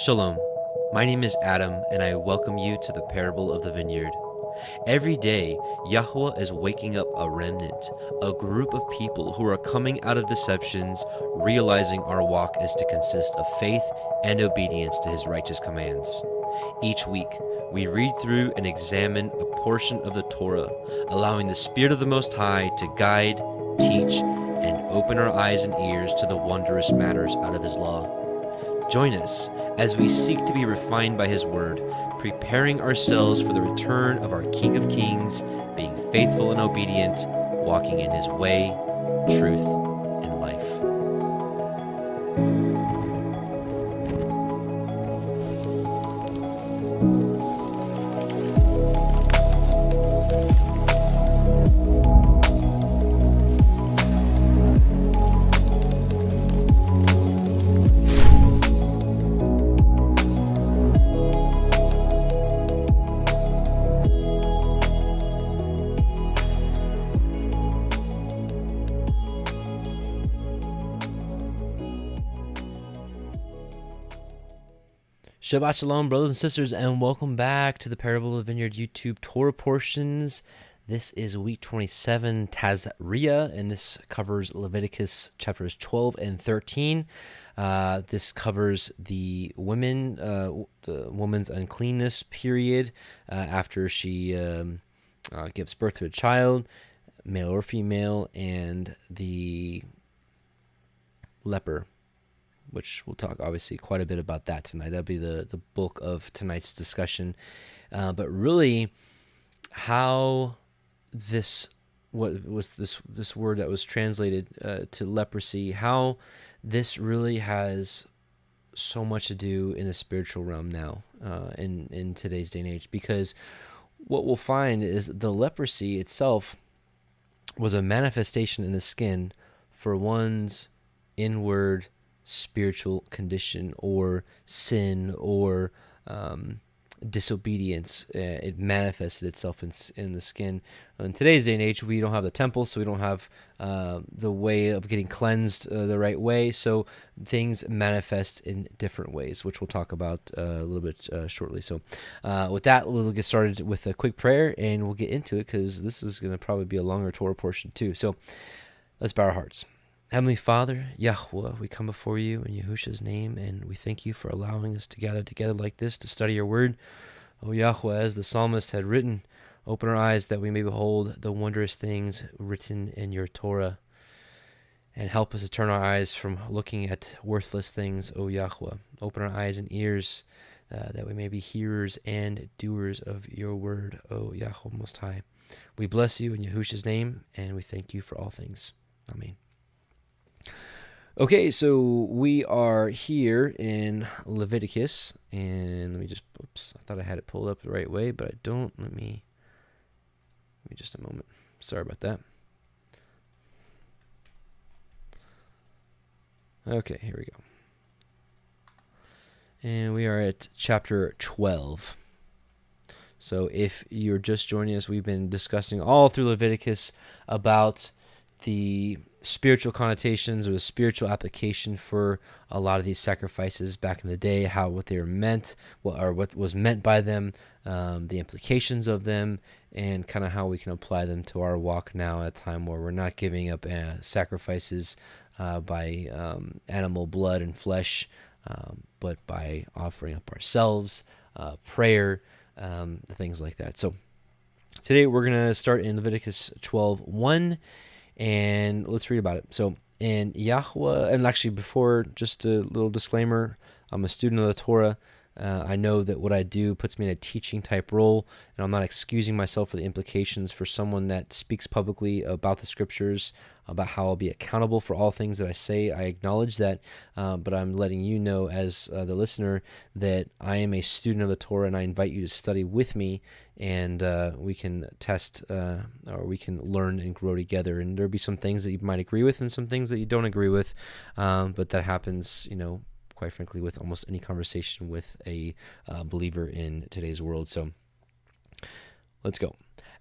Shalom, my name is Adam, and I welcome you to the parable of the vineyard. Every day, Yahuah is waking up a remnant, a group of people who are coming out of deceptions, realizing our walk is to consist of faith and obedience to His righteous commands. Each week, we read through and examine a portion of the Torah, allowing the Spirit of the Most High to guide, teach, and open our eyes and ears to the wondrous matters out of His law. Join us as we seek to be refined by His Word, preparing ourselves for the return of our King of Kings, being faithful and obedient, walking in His way, truth, and life. Shabbat Shalom, brothers and sisters, and welcome back to the Parable of the Vineyard YouTube Torah portions. This is week 27, Tazria, and this covers Leviticus chapters 12 and 13. This covers the woman's uncleanness period after she gives birth to a child, male or female, and the leper, which we'll talk obviously quite a bit about that tonight. That'll be the bulk of tonight's discussion. But really, how what was this word that was translated to leprosy, how this really has so much to do in the spiritual realm now, in today's day and age. Because what we'll find is the leprosy itself was a manifestation in the skin for one's inward spiritual condition or sin or disobedience. It manifested itself in the skin. In today's day and age, we don't have the temple, so we don't have the way of getting cleansed the right way, so things manifest in different ways, which we'll talk about a little bit shortly. So with that, we'll get started with a quick prayer, and we'll get into it, because this is going to probably be a longer Torah portion too. So let's bow our hearts. Heavenly Father, Yahuah, we come before you in Yahusha's name, and we thank you for allowing us to gather together like this to study your word. O Yahuah, as the psalmist had written, open our eyes that we may behold the wondrous things written in your Torah, and help us to turn our eyes from looking at worthless things, O Yahuah. Open our eyes and ears that we may be hearers and doers of your word, O Yahuah Most High. We bless you in Yahusha's name, and we thank you for all things. Amen. Okay, so we are here in Leviticus, and let me just, oops, I thought I had it pulled up the right way, but I don't. Let me just a moment. Sorry about that. Okay, here we go. And we are at chapter 12. So if you're just joining us, we've been discussing all through Leviticus about the spiritual connotations or the spiritual application for a lot of these sacrifices back in the day, what they were meant, what was meant by them, the implications of them, and kind of how we can apply them to our walk now at a time where we're not giving up sacrifices by animal blood and flesh, but by offering up ourselves, prayer, things like that. So today we're going to start in Leviticus 12:1. And let's read about it. So, in Yahuah, and actually before, just a little disclaimer, I'm a student of the Torah. I know that what I do puts me in a teaching type role, and I'm not excusing myself for the implications for someone that speaks publicly about the scriptures, about how I'll be accountable for all things that I say. I acknowledge that, but I'm letting you know as the listener that I am a student of the Torah, and I invite you to study with me, and we can test or we can learn and grow together. And there'll be some things that you might agree with and some things that you don't agree with, but that happens, quite frankly, with almost any conversation with a believer in today's world. So let's go.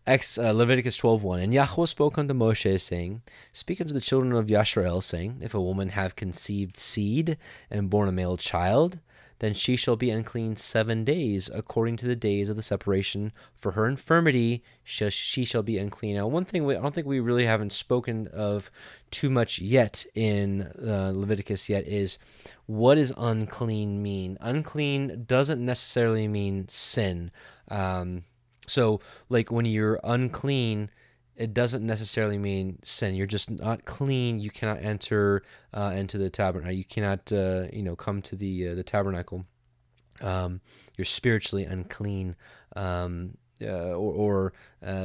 Leviticus 12:1. And Yahuah spoke unto Moshe, saying, Speak unto the children of Yisrael, saying, If a woman have conceived seed and born a male child, then she shall be unclean 7 days, according to the days of the separation. For her infirmity, she shall be unclean. Now, one thing I don't think we really haven't spoken of too much yet in Leviticus yet is, what does unclean mean? Unclean doesn't necessarily mean sin. So, like when you're unclean, it doesn't necessarily mean sin. You're just not clean. You cannot enter into the tabernacle. You cannot, come to the tabernacle. You're spiritually unclean, or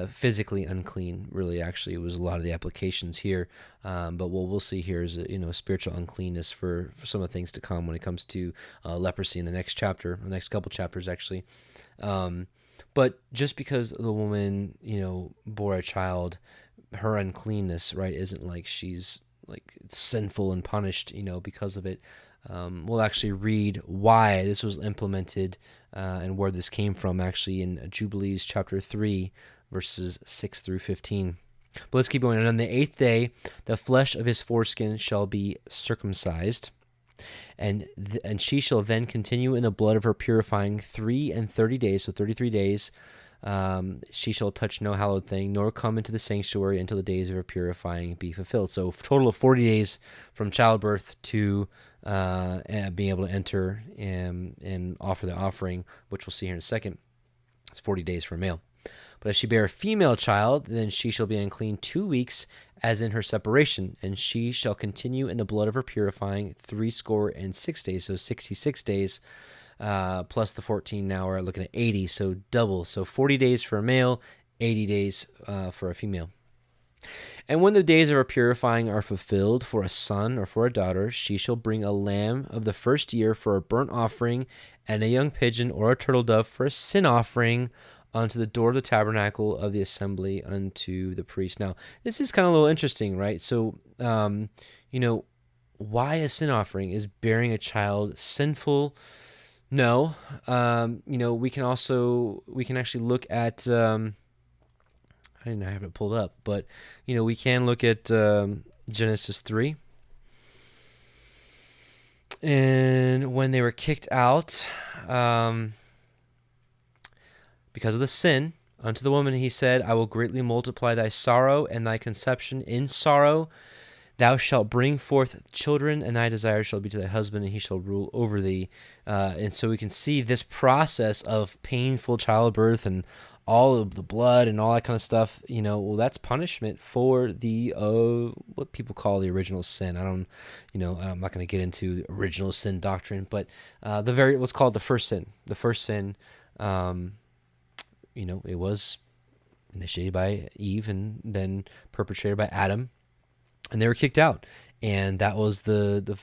physically unclean. Really, actually, it was a lot of the applications here. But what we'll see here is, spiritual uncleanness for some of the things to come when it comes to leprosy in the next chapter, the next couple chapters, actually. But just because the woman, bore a child, her uncleanness, right, isn't like she's like sinful and punished, because of it. We'll actually read why this was implemented and where this came from, actually, in Jubilees chapter 3, verses 6 through 15. But let's keep going. And on the 8th day, the flesh of his foreskin shall be circumcised. And she shall then continue in the blood of her purifying 33 days, so 33 days. She shall touch no hallowed thing, nor come into the sanctuary until the days of her purifying be fulfilled. So a total of 40 days from childbirth to being able to enter and offer the offering, which we'll see here in a second. It's 40 days for a male. But if she bear a female child, then she shall be unclean 2 weeks, as in her separation, and she shall continue in the blood of her purifying 66 days, so 66 days, plus the 14. Now we're looking at 80, so double. So 40 days for a male, 80 days for a female. And when the days of her purifying are fulfilled for a son or for a daughter, she shall bring a lamb of the first year for a burnt offering, and a young pigeon or a turtle dove for a sin offering, unto the door of the tabernacle of the assembly unto the priest. Now, this is kind of a little interesting, right? So, why a sin offering? Is bearing a child sinful? No. We can actually look at, I didn't have it pulled up, but, we can look at Genesis 3. And when they were kicked out, because of the sin, unto the woman he said, I will greatly multiply thy sorrow and thy conception in sorrow. Thou shalt bring forth children, and thy desire shall be to thy husband, and he shall rule over thee. And so we can see this process of painful childbirth and all of the blood and all that kind of stuff. That's punishment for the what people call the original sin. I'm not going to get into original sin doctrine, but what's called the first sin. The first sin. It was initiated by Eve and then perpetrated by Adam, and they were kicked out. And that was the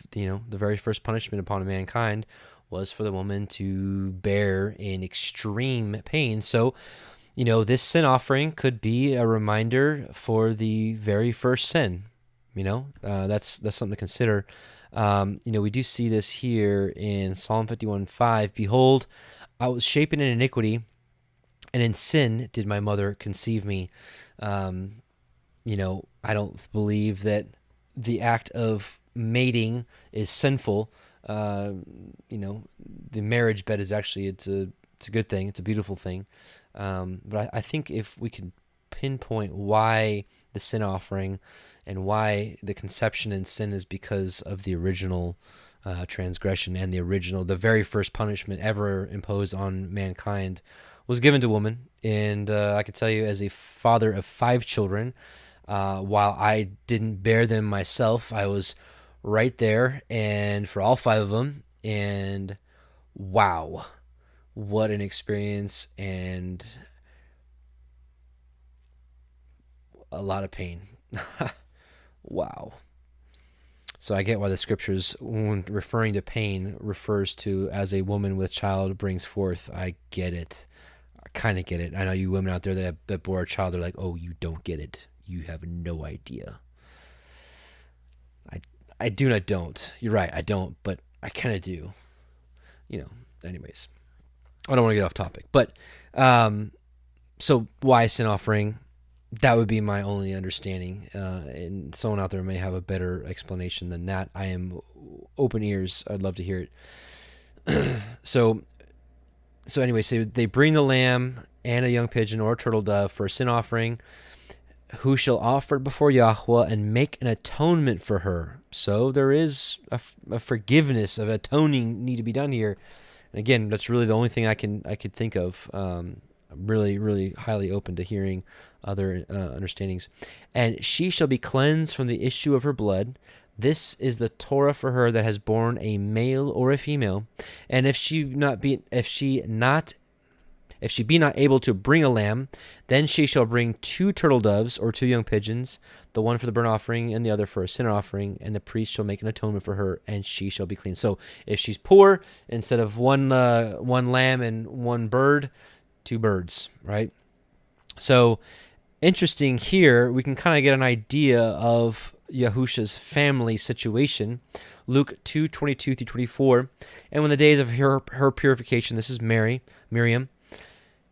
very first punishment upon mankind, was for the woman to bear in extreme pain. So, this sin offering could be a reminder for the very first sin. That's something to consider. We do see this here in Psalm 51:5. Behold, I was shapen in iniquity, and in sin did my mother conceive me. I don't believe that the act of mating is sinful. The marriage bed is actually, it's a good thing. It's a beautiful thing. But I think if we could pinpoint why the sin offering and why the conception in sin is because of the original transgression, and the very first punishment ever imposed on mankind was given to woman. And I can tell you, as a father of 5 children, while I didn't bear them myself, I was right there, and for all 5 of them, and wow, what an experience, and a lot of pain. Wow. So I get why the scriptures, when referring to pain, refers to as a woman with child brings forth. I get it. I kind of get it. I know you women out there that bore a child, they're like, oh, you don't get it. You have no idea. I do and I don't. You're right, I don't, but I kind of do. Anyways. I don't want to get off topic. But, so why sin offering? That would be my only understanding. And someone out there may have a better explanation than that. I am open ears. I'd love to hear So anyway, so they bring the lamb and a young pigeon or a turtle dove for a sin offering, who shall offer it before Yahuwah and make an atonement for her. So there is a forgiveness of atoning need to be done here. And again, that's really the only thing I could think of. I'm really highly open to hearing other understandings. And she shall be cleansed from the issue of her blood. This is the Torah for her that has borne a male or a female. And if she be not able to bring a lamb, then she shall bring 2 turtle doves or 2 young pigeons, the one for the burnt offering and the other for a sin offering, and the priest shall make an atonement for her, and she shall be clean. So if she's poor, instead of one lamb and 1 bird, 2 birds, right? So interesting here, we can kind of get an idea of Yahusha's family situation. Luke 2:22-24, and when the days of her purification, this is Miriam,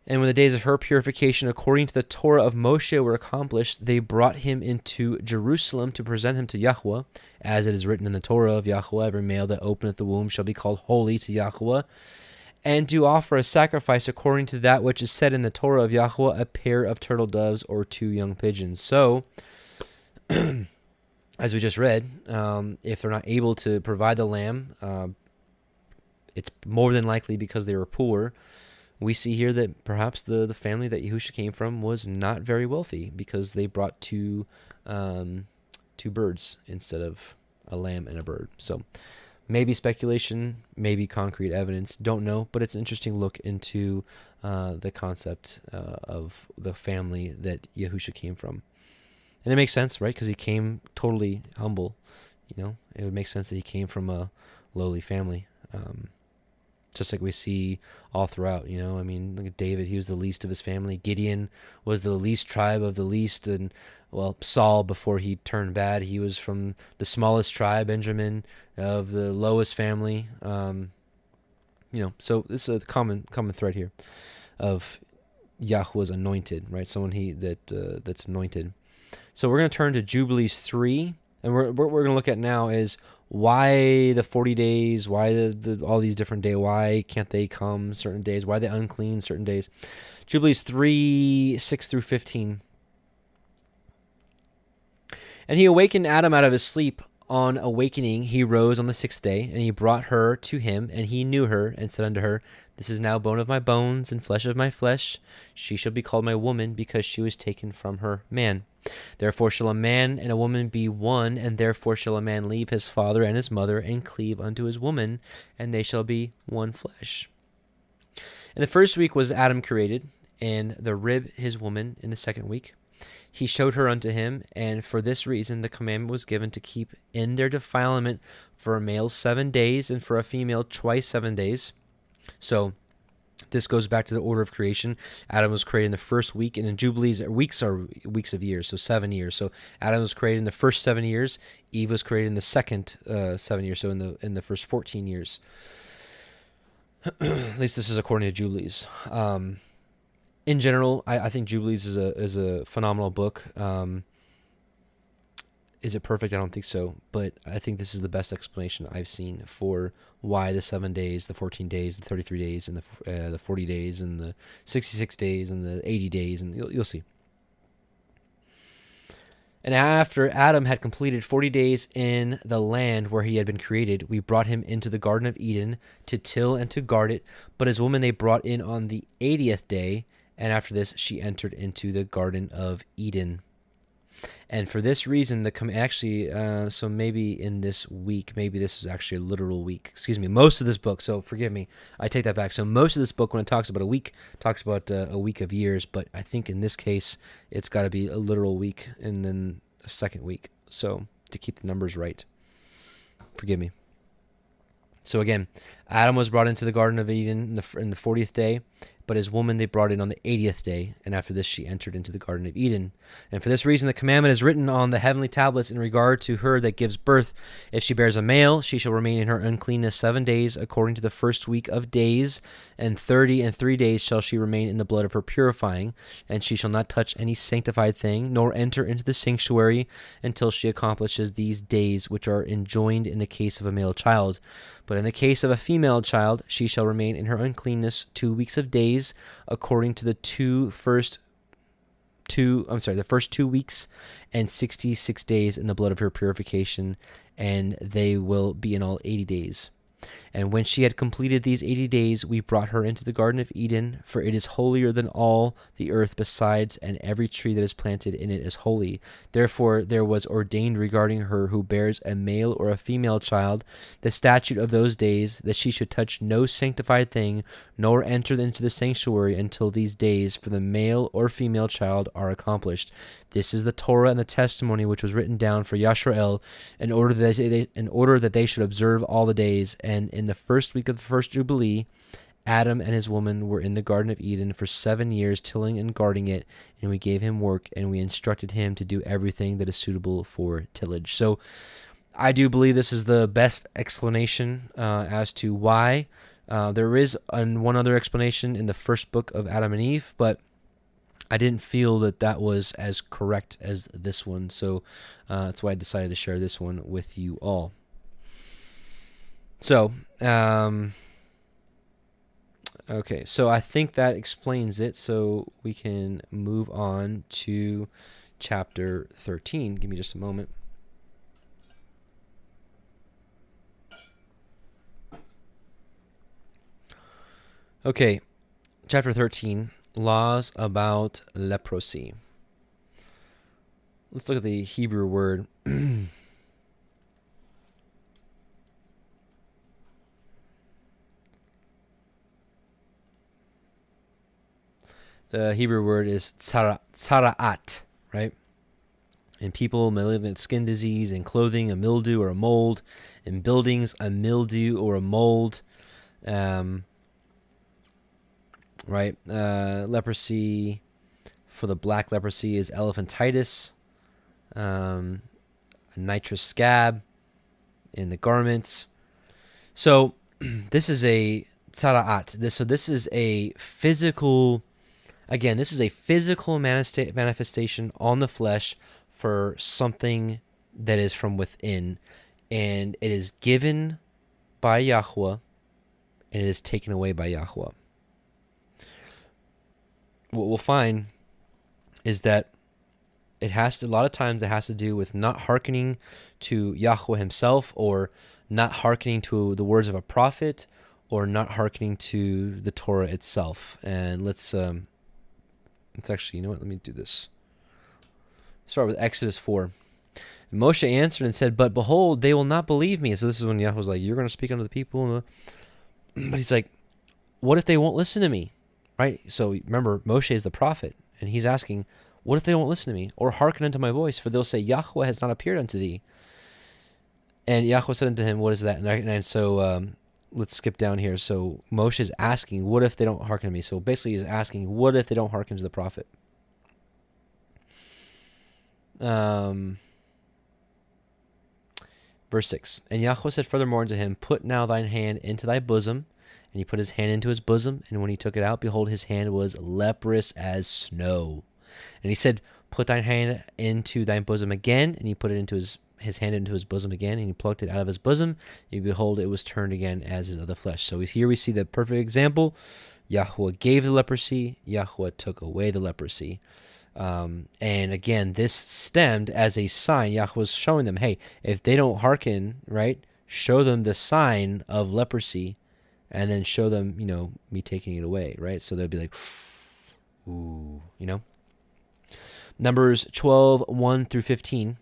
and when the days of her purification according to the Torah of Moshe were accomplished, they brought him into Jerusalem to present him to Yahuwah, as it is written in the Torah of Yahuwah, every male that openeth the womb shall be called holy to Yahuwah, and to offer a sacrifice according to that which is said in the Torah of Yahuwah, a pair of turtle doves or 2 young pigeons. So, as we just read, if they're not able to provide the lamb, it's more than likely because they were poor. We see here that perhaps the family that Yahusha came from was not very wealthy, because they brought 2 birds instead of a lamb and a bird. So maybe speculation, maybe concrete evidence, don't know, but it's an interesting look into the concept of the family that Yahusha came from. And it makes sense, right? Because he came totally humble. It would make sense that he came from a lowly family. Just like we see all throughout, look at David, he was the least of his family. Gideon was the least tribe of the least. And, Saul, before he turned bad, he was from the smallest tribe, Benjamin, of the lowest family. So this is a common thread here of Yahuwah's anointed, right? Someone that's anointed. So we're going to turn to Jubilees 3, and what we're going to look at now is why the 40 days, why all these different days, why can't they come certain days, why they unclean certain days. Jubilees 3, 6-15. And he awakened Adam out of his sleep. On awakening, he rose on the 6th day, and he brought her to him, and he knew her, and said unto her, This is now bone of my bones, and flesh of my flesh. She shall be called my woman, because she was taken from her man. Therefore shall a man and a woman be one, and therefore shall a man leave his father and his mother, and cleave unto his woman, and they shall be one flesh. In the first week was Adam created, and the rib his woman in the second week. He showed her unto him, and for this reason the commandment was given to keep in their defilement for a male 7 days, and for a female twice 7 days. So this goes back to the order of creation. Adam was created in the first week, and in Jubilees, weeks are weeks of years, so 7 years. So Adam was created in the first 7 years. Eve was created in the second 7 years, so in the first 14 years. At least this is according to Jubilees. In general, I think Jubilees is a phenomenal book. Is it perfect? I don't think so, but I think this is the best explanation I've seen for why the 7 days, the 14 days, the 33 days, and the 40 days, and the 66 days, and the 80 days, and you'll see. And after Adam had completed 40 days in the land where he had been created, we brought him into the Garden of Eden to till and to guard it. But his woman they brought in on the 80th day, and after this she entered into the Garden of Eden. And for this reason, so maybe in this week, maybe this was actually a literal week. Most of this book, so forgive me, I take that back. So most of this book, when it talks about a week, talks about a week of years. But I think in this case, it's got to be a literal week and then a second week. So to keep the numbers right, forgive me. So again, Adam was brought into the Garden of Eden in the 40th day, but his woman they brought in on the 80th day, and after this she entered into the Garden of Eden. And for this reason the commandment is written on the heavenly tablets in regard to her that gives birth. If she bears a male, she shall remain in her uncleanness 7 days, according to the first week of days, and 33 days shall she remain in the blood of her purifying, and she shall not touch any sanctified thing, nor enter into the sanctuary, until she accomplishes these days which are enjoined in the case of a male child. But in the case of a female female child, she shall remain in her uncleanness 2 weeks of days, according to the first 2 weeks and 66 days in the blood of her purification, and they will be in all 80 days. And when she had completed these 80 days, we brought her into the Garden of Eden, for it is holier than all the earth besides, and every tree that is planted in it is holy. Therefore there was ordained regarding her who bears a male or a female child, the statute of those days, that she should touch no sanctified thing, nor enter into the sanctuary until these days for the male or female child are accomplished. This is the Torah and the testimony which was written down for Yisrael, in order that they should observe all the days. And in the first week of the first Jubilee, Adam and his woman were in the Garden of Eden for 7 years, tilling and guarding it, and we gave him work, and we instructed him to do everything that is suitable for tillage. So I do believe this is the best explanation as to why. There is one other explanation in the first book of Adam and Eve, but I didn't feel that was as correct as this one, so that's why I decided to share this one with you all. So, okay, so I think that explains it, so we can move on to chapter 13. Give me just a moment. Okay, chapter 13, laws about leprosy. Let's look at the Hebrew word. The Hebrew word is tzara'at, right? And people may live in skin disease, in clothing, a mildew or a mold, in buildings, a mildew or a mold, right? Leprosy, for the black leprosy, is elephantitis, a nitrous scab in the garments. So this is a tzara'at. This is a physical... Again, this is a physical manifestation on the flesh for something that is from within, and it is given by Yahuwah, and it is taken away by Yahuwah. What we'll find is that a lot of times it has to do with not hearkening to Yahuwah himself, or not hearkening to the words of a prophet, or not hearkening to the Torah itself. And let's actually, you know what? Let me do this. Start with Exodus 4. Moshe answered and said, "But behold, they will not believe me." So this is when Yahweh was like, "You're going to speak unto the people." But he's like, what if they won't listen to me? Right? So remember, Moshe is the prophet, and he's asking, what if they won't listen to me or hearken unto my voice? For they'll say, Yahuwah has not appeared unto thee. And Yahuwah said unto him, what is that? And so let's skip down here. So Moshe is asking, what if they don't hearken to me? So basically he's asking, what if they don't hearken to the prophet? Verse 6, and Yahuwah said furthermore unto him, put now thine hand into thy bosom. And he put his hand into his bosom, and when he took it out, behold, his hand was leprous as snow. And he said, put thine hand into thy bosom again. And he put it into his hand into his bosom again, and he plucked it out of his bosom, and behold, it was turned again as is of the flesh. So here we see the perfect example. Yahuwah gave the leprosy, Yahuwah took away the leprosy. And again, this stemmed as a sign. Yahuwah was showing them, hey, if they don't hearken, right, show them the sign of leprosy, and then show them, me taking it away, right? So they'll be like, ooh, Numbers 12, 1 through 15.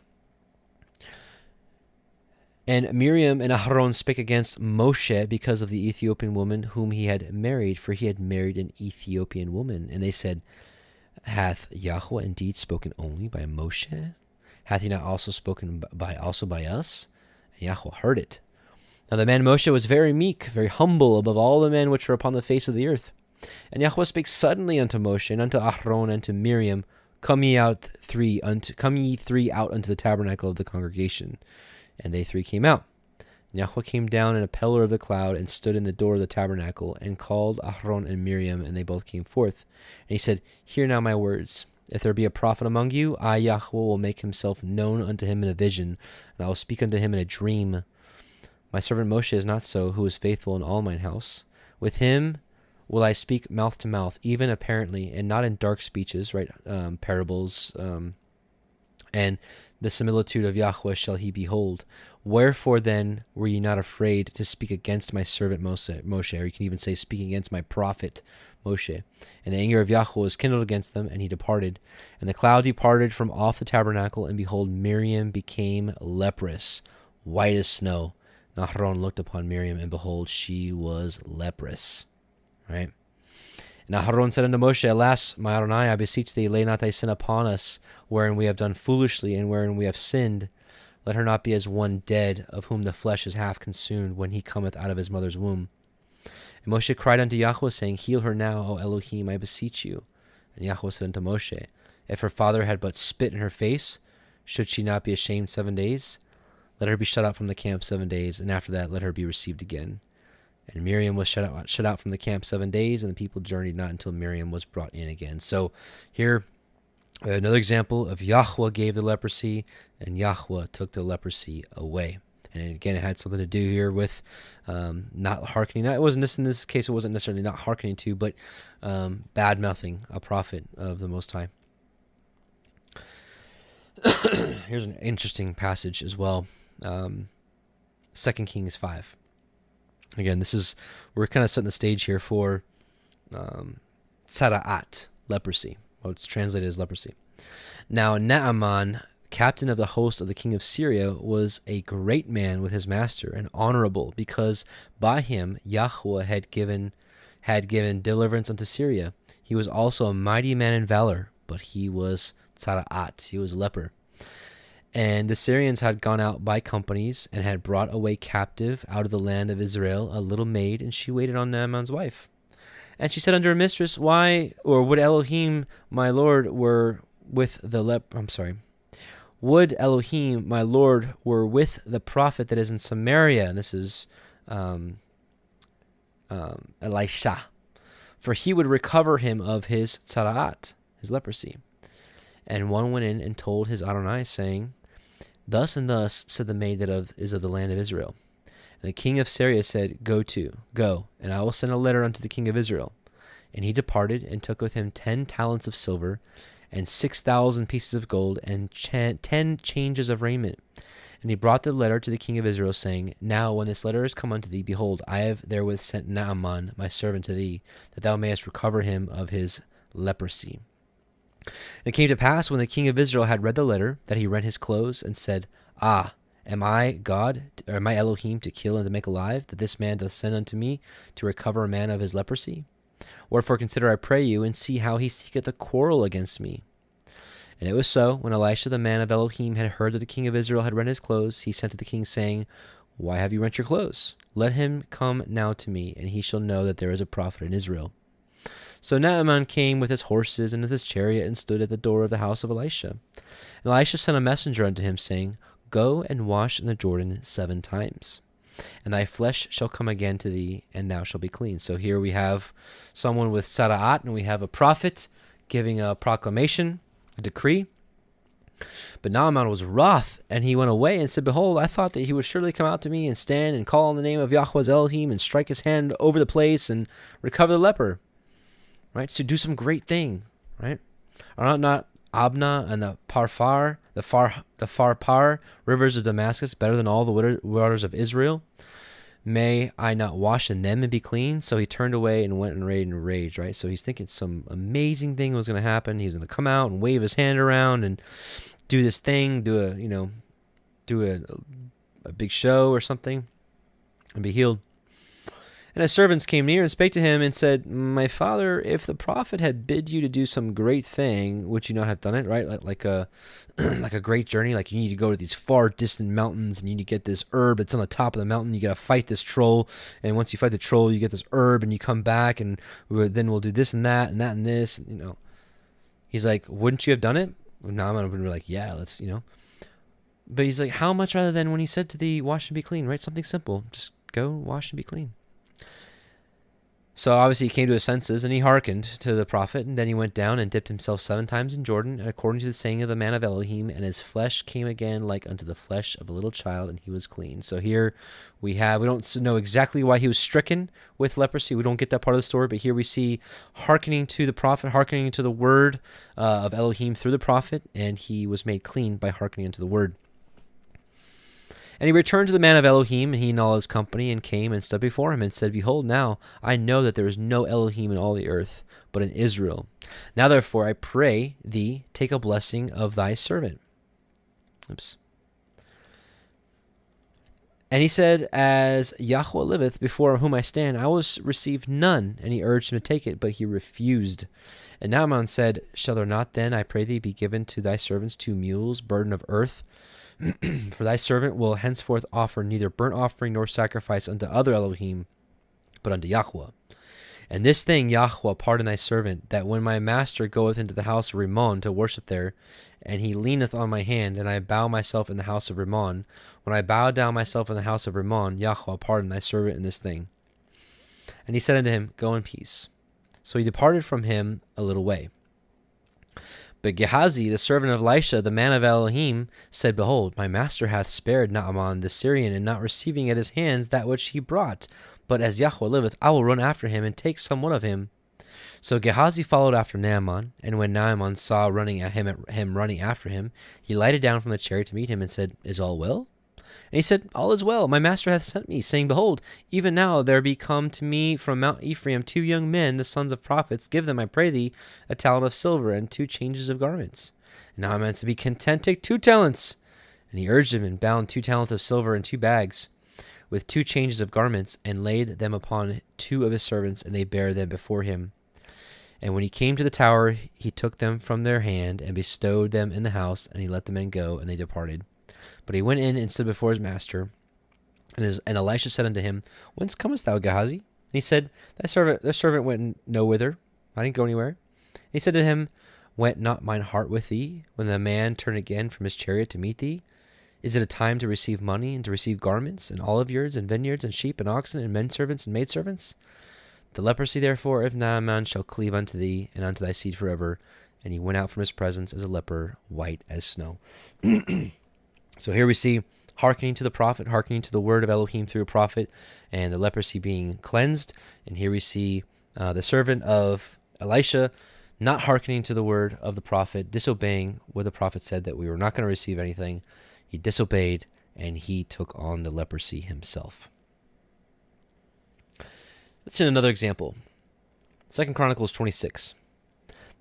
And Miriam and Aharon spake against Moshe because of the Ethiopian woman whom he had married, for he had married an Ethiopian woman. And they said, hath Yahuwah indeed spoken only by Moshe? Hath he not also spoken by us? And Yahuwah heard it. Now the man Moshe was very meek, very humble above all the men which were upon the face of the earth. And Yahuwah spake suddenly unto Moshe, and unto Aharon, and to Miriam, Come ye three out unto the tabernacle of the congregation. And they three came out. And Yahuwah came down in a pillar of the cloud, and stood in the door of the tabernacle, and called Aharon and Miriam, and they both came forth. And he said, Hear now my words. If there be a prophet among you, I, Yahuwah, will make himself known unto him in a vision, and I will speak unto him in a dream. My servant Moshe is not so, who is faithful in all mine house. With him will I speak mouth to mouth, even apparently, and not in dark speeches, right? Parables, and the similitude of Yahweh shall he behold. Wherefore then were ye not afraid to speak against my servant Moshe? Or you can even say, speak against my prophet Moshe. And the anger of Yahweh was kindled against them, and he departed. And the cloud departed from off the tabernacle, and behold, Miriam became leprous, white as snow. And Aharon looked upon Miriam, and behold, she was leprous. Right? And Aharon said unto Moshe, Alas, my Adonai, I beseech thee, lay not thy sin upon us, wherein we have done foolishly, and wherein we have sinned. Let her not be as one dead, of whom the flesh is half consumed, when he cometh out of his mother's womb. And Moshe cried unto Yahweh, saying, Heal her now, O Elohim, I beseech you. And Yahweh said unto Moshe, If her father had but spit in her face, should she not be ashamed 7 days? Let her be shut out from the camp 7 days, and after that let her be received again. And Miriam was shut out from the camp 7 days, and the people journeyed not until Miriam was brought in again. So here, another example of Yahweh gave the leprosy, and Yahweh took the leprosy away. And again, it had something to do here with not hearkening. It wasn't in this case. It wasn't necessarily not hearkening to, but bad mouthing a prophet of the Most High. Here's an interesting passage as well. 2 Kings 5. Again, we're kind of setting the stage here for tzara'at, leprosy. Well, it's translated as leprosy. Now, Naaman, captain of the host of the king of Syria, was a great man with his master, and honorable, because by him Yahweh had given deliverance unto Syria. He was also a mighty man in valor, but he was tzara'at, he was a leper. And the Syrians had gone out by companies, and had brought away captive out of the land of Israel a little maid, and she waited on Naaman's wife. And she said unto her mistress, Why, or would Elohim my Lord were with the Would Elohim my Lord were with the prophet that is in Samaria. And this is Elisha. For he would recover him of his tzara'at, his leprosy. And one went in and told his Adonai, saying, Thus and thus said the maid that is of the land of Israel. And the king of Syria said, Go, and I will send a letter unto the king of Israel. And he departed, and took with him 10 talents of silver, and 6,000 pieces of gold, and 10 changes of raiment. And he brought the letter to the king of Israel, saying, Now when this letter is come unto thee, behold, I have therewith sent Naaman my servant to thee, that thou mayest recover him of his leprosy. And it came to pass, when the king of Israel had read the letter, that he rent his clothes, and said, Am I God, or am I Elohim, to kill and to make alive, that this man doth send unto me to recover a man of his leprosy? Wherefore consider, I pray you, and see how he seeketh a quarrel against me. And it was so, when Elisha the man of Elohim had heard that the king of Israel had rent his clothes, he sent to the king, saying, Why have you rent your clothes? Let him come now to me, and he shall know that there is a prophet in Israel. So Naaman came with his horses and with his chariot, and stood at the door of the house of Elisha. And Elisha sent a messenger unto him, saying, Go and wash in the Jordan 7 times, and thy flesh shall come again to thee, and thou shalt be clean. So here we have someone with tzara'at, and we have a prophet giving a proclamation, a decree. But Naaman was wroth, and he went away and said, Behold, I thought that he would surely come out to me and stand and call on the name of Yahweh Elohim, and strike his hand over the place and recover the leper. Right? So do some great thing, right? Are not Abna and the Parfar, the Farpar rivers of Damascus better than all the waters of Israel? May I not wash in them and be clean? So he turned away and went and raged, right? So he's thinking some amazing thing was going to happen. He was going to come out and wave his hand around and do this thing, do a big show or something, and be healed. And his servants came near and spake to him and said, My father, if the prophet had bid you to do some great thing, would you not have done it? Right? Like a great journey. Like you need to go to these far distant mountains, and you need to get this herb that's on the top of the mountain. You got to fight this troll. And once you fight the troll, you get this herb, and you come back, and then we'll do this and that and that and this. He's like, wouldn't you have done it? Naaman would be like, yeah, let's, But he's like, how much rather than when he said to thee, wash and be clean, right? Something simple. Just go wash and be clean. So obviously he came to his senses, and he hearkened to the prophet, and then he went down and dipped himself 7 times in Jordan, according to the saying of the man of Elohim, and his flesh came again like unto the flesh of a little child, and he was clean. So here we don't know exactly why he was stricken with leprosy. We don't get that part of the story, but here we see hearkening to the prophet, hearkening to the word of Elohim through the prophet, and he was made clean by hearkening unto the word. And he returned to the man of Elohim, and he and all his company, and came and stood before him, and said, Behold, now I know that there is no Elohim in all the earth, but in Israel. Now therefore I pray thee, take a blessing of thy servant. Oops. And he said, As Yahuah liveth, before whom I stand, I will receive none. And he urged him to take it, but he refused. And Naaman said, Shall there not then, I pray thee, be given to thy servants 2 mules, burden of earth? For thy servant will henceforth offer neither burnt offering nor sacrifice unto other Elohim, but unto Yahuah. And this thing, Yahuah, pardon thy servant, that when my master goeth into the house of Rimmon to worship there, and he leaneth on my hand, and I bow myself in the house of Rimmon, when I bow down myself in the house of Rimmon, Yahuah, pardon thy servant in this thing. And he said unto him, Go in peace. So he departed from him a little way. But Gehazi, the servant of Elisha, the man of Elohim, said, Behold, my master hath spared Naaman the Syrian, in not receiving at his hands that which he brought. But as Yahuah liveth, I will run after him, and take somewhat of him. So Gehazi followed after Naaman, and when Naaman saw him running after him, he lighted down from the chariot to meet him, and said, Is all well? And he said, All is well. My master hath sent me, saying, Behold, even now there be come to me from Mount Ephraim 2 young men, the sons of prophets. Give them, I pray thee, a talent of silver and 2 changes of garments. And Naaman said, Be content, take 2 talents. And he urged him, and bound 2 talents of silver in 2 bags, with 2 changes of garments, and laid them upon 2 of his servants, and they bare them before him. And when he came to the tower, he took them from their hand, and bestowed them in the house, and he let the men go, and they departed. But he went in and stood before his master. And Elisha said unto him, Whence comest thou, Gehazi? And he said, Thy servant went no whither. I didn't go anywhere. And he said to him, Went not mine heart with thee, when the man turned again from his chariot to meet thee? Is it a time to receive money, and to receive garments, and oliveyards, and vineyards, and sheep, and oxen, and menservants, and maidservants? The leprosy therefore of Naaman shall cleave unto thee, and unto thy seed forever. And he went out from his presence as a leper, white as snow. So here we see hearkening to the prophet, hearkening to the word of Elohim through a prophet, and the leprosy being cleansed. And here we see the servant of Elisha not hearkening to the word of the prophet, disobeying what the prophet said, that we were not going to receive anything. He disobeyed, and he took on the leprosy himself. Let's see another example. 2 Chronicles 26.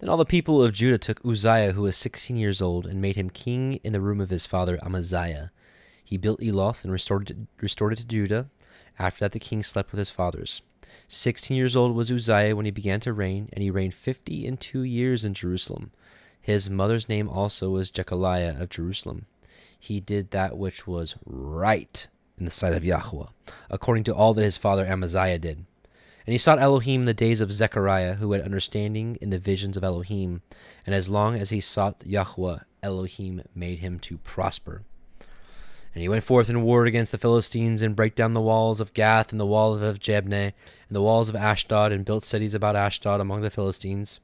Then all the people of Judah took Uzziah, who was 16 years old, and made him king in the room of his father Amaziah. He built Eloth and restored it to Judah. After that the king slept with his fathers. 16 years old was Uzziah when he began to reign, and he reigned 52 years in Jerusalem. His mother's name also was Jechaliah of Jerusalem. He did that which was right in the sight of Yahuah, according to all that his father Amaziah did. And he sought Elohim in the days of Zechariah, who had understanding in the visions of Elohim. And as long as he sought Yahuah, Elohim made him to prosper. And he went forth and warred against the Philistines, and brake down the walls of Gath, and the wall of Jabneh, and the walls of Ashdod, and built cities about Ashdod among the Philistines.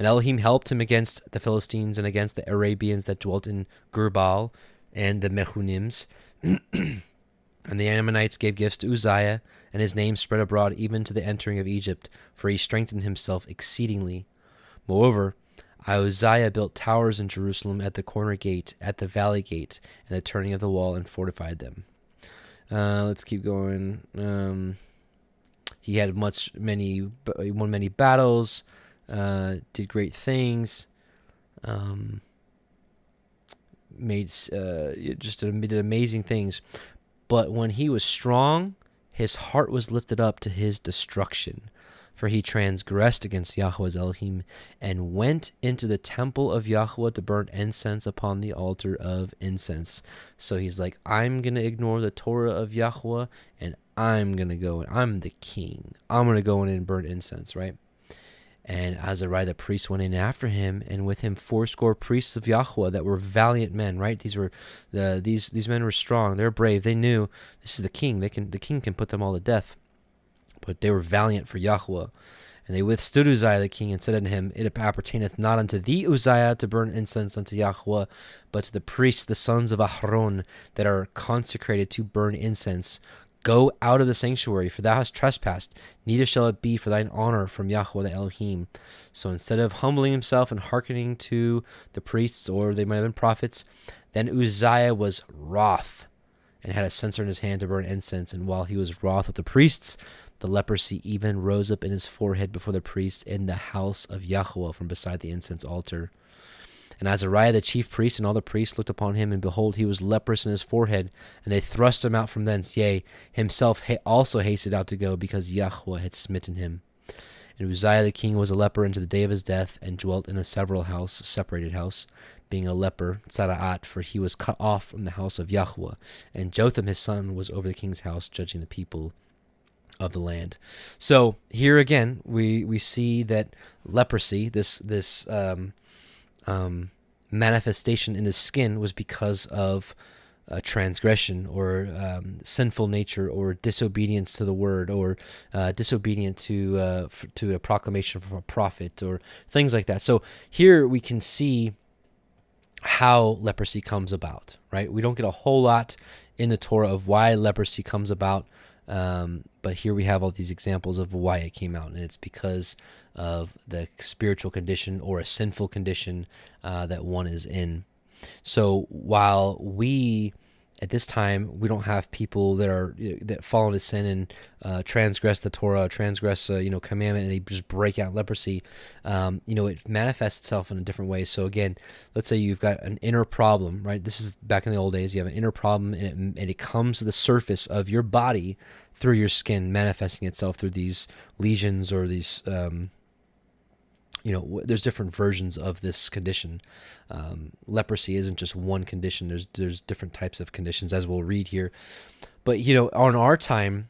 And Elohim helped him against the Philistines, and against the Arabians that dwelt in Gurbal, and the Mehunims. And the Ammonites gave gifts to Uzziah, and his name spread abroad even to the entering of Egypt, for he strengthened himself exceedingly. Moreover, Uzziah built towers in Jerusalem at the corner gate, at the valley gate, and the turning of the wall, and fortified them. Let's keep going. He had won many battles, did great things, did amazing things. But when he was strong, his heart was lifted up to his destruction. For he transgressed against Yahweh's Elohim, and went into the temple of Yahuah to burn incense upon the altar of incense. So he's like, I'm going to ignore the Torah of Yahuah, and I'm going to go, and I'm the king. I'm going to go in and burn incense, right? And Azariah the priest went in after him, and with him 80 priests of Yahuah that were valiant men, right? These men were strong. They're brave. They knew this is the king. The king can put them all to death. But they were valiant for Yahuwah. And they withstood Uzziah the king and said unto him, It appertaineth not unto thee, Uzziah, to burn incense unto Yahuwah, but to the priests, the sons of Aharon, that are consecrated to burn incense. Go out of the sanctuary, for thou hast trespassed, neither shall it be for thine honor from Yahuwah the Elohim. So instead of humbling himself and hearkening to the priests, or they might have been prophets, then Uzziah was wroth, and had a censer in his hand to burn incense. And while he was wroth with the priests, the leprosy even rose up in his forehead before the priests in the house of Yahuwah from beside the incense altar. And Azariah the chief priest and all the priests looked upon him, and behold, he was leprous in his forehead. And they thrust him out from thence. Yea, himself also hasted out to go, because Yahuwah had smitten him. And Uzziah the king was a leper unto the day of his death, and dwelt in a separated house, being a leper, tzara'at, for he was cut off from the house of Yahuwah. And Jotham his son was over the king's house, judging the people of the land. So here again, we see that leprosy, this manifestation in the skin, was because of transgression, or sinful nature, or disobedience to the word, or disobedient to a proclamation from a prophet, or things like that. So here we can see how leprosy comes about, right? We don't get a whole lot in the Torah of why leprosy comes about, but here we have all these examples of why it came out, and it's because of the spiritual condition, or a sinful condition that one is in. So while we, at this time, we don't have people that fall into sin and transgress the Torah, transgress commandment, and they just break out leprosy. It manifests itself in a different way. So again, let's say you've got an inner problem, right? This is back in the old days. You have an inner problem, and it comes to the surface of your body through your skin, manifesting itself through these lesions, or these there's different versions of this condition. Leprosy isn't just one condition. There's different types of conditions, as we'll read here. But on our time,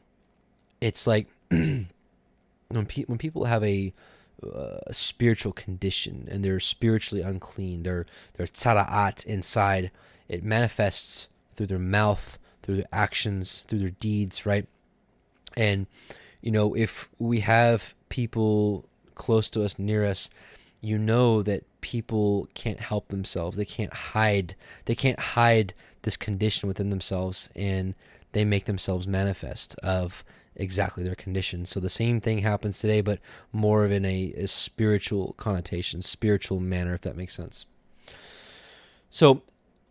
it's like when people have a spiritual condition, and they're spiritually unclean, they're tzara'at inside. It manifests through their mouth, through their actions, through their deeds, right? And if we have people close to us, near us, that people can't help themselves. They can't hide this condition within themselves, and they make themselves manifest of exactly their condition. So the same thing happens today, but more of in a spiritual connotation, spiritual manner, if that makes sense. So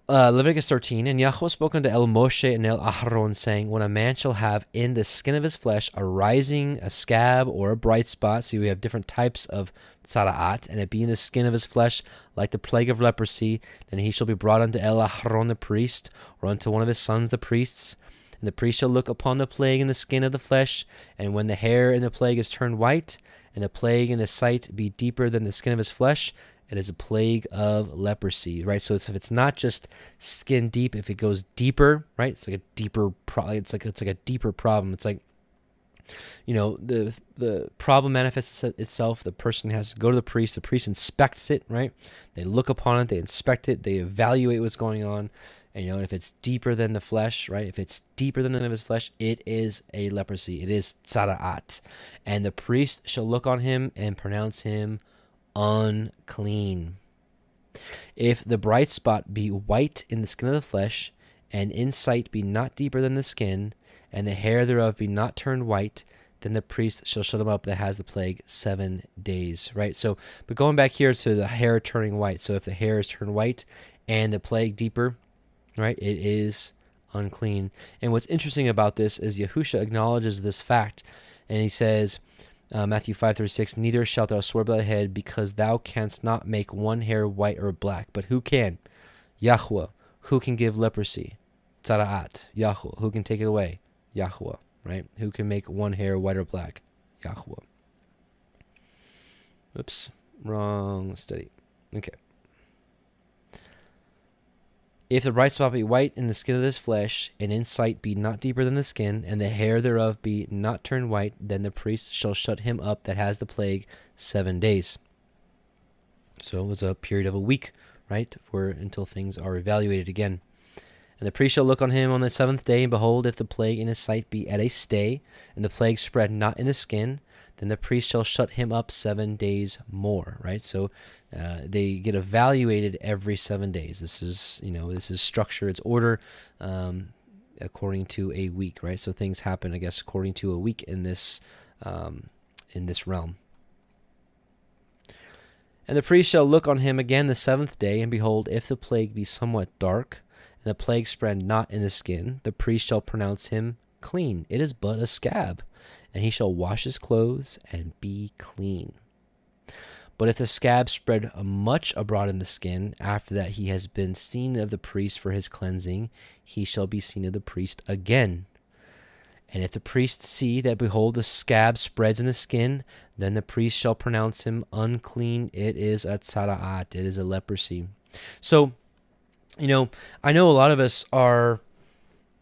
Leviticus 13, and Yahuwah spoke unto El Moshe and El Aharon, saying, when a man shall have in the skin of his flesh a rising, a scab, or a bright spot, so we have different types of tzara'at, and it be in the skin of his flesh like the plague of leprosy, then he shall be brought unto El Aharon the priest, or unto one of his sons the priests. And the priest shall look upon the plague in the skin of the flesh, and when the hair in the plague is turned white, and the plague in the sight be deeper than the skin of his flesh, it is a plague of leprosy, right? So if it's not just skin deep, if it goes deeper, right? It's like a deeper it's like a deeper problem. It's like, the problem manifests itself. The person has to go to the priest inspects it, right? They look upon it, they inspect it, they evaluate what's going on. And if it's deeper than the flesh, right? If it's deeper than the end of his flesh, it is a leprosy. It is tzara'at. And the priest shall look on him and pronounce him unclean. If the bright spot be white in the skin of the flesh, and in sight be not deeper than the skin, and the hair thereof be not turned white, then the priest shall shut him up that has the plague 7 days, right? So, but going back here to the hair turning white, so if the hair is turned white and the plague deeper, right, it is unclean. And what's interesting about this is Yahusha acknowledges this fact, and he says, Matthew 5:36, neither shalt thou swear by thy head, because thou canst not make one hair white or black. But who can? Yahuwah. Who can give leprosy? Tzara'at. Yahuwah. Who can take it away? Yahuwah. Right? Who can make one hair white or black? Yahuwah. Oops. Wrong study. Okay. If the bright spot be white in the skin of his flesh, and in sight be not deeper than the skin, and the hair thereof be not turned white, then the priest shall shut him up that has the plague 7 days. So it was a period of a week, right, until things are evaluated again. And the priest shall look on him on the seventh day, and behold, if the plague in his sight be at a stay, and the plague spread not in the skin, then the priest shall shut him up 7 days more, right? So they get evaluated every 7 days. This is structure, it's order, according to a week, right? So things happen, I guess, according to a week in this realm. And the priest shall look on him again the seventh day, and behold, if the plague be somewhat dark, and the plague spread not in the skin, the priest shall pronounce him clean. It is but a scab, and he shall wash his clothes and be clean. But if the scab spread much abroad in the skin, after that he has been seen of the priest for his cleansing, he shall be seen of the priest again. And if the priest see that, behold, the scab spreads in the skin, then the priest shall pronounce him unclean. It is a tzara'at, it is a leprosy. So, I know a lot of us are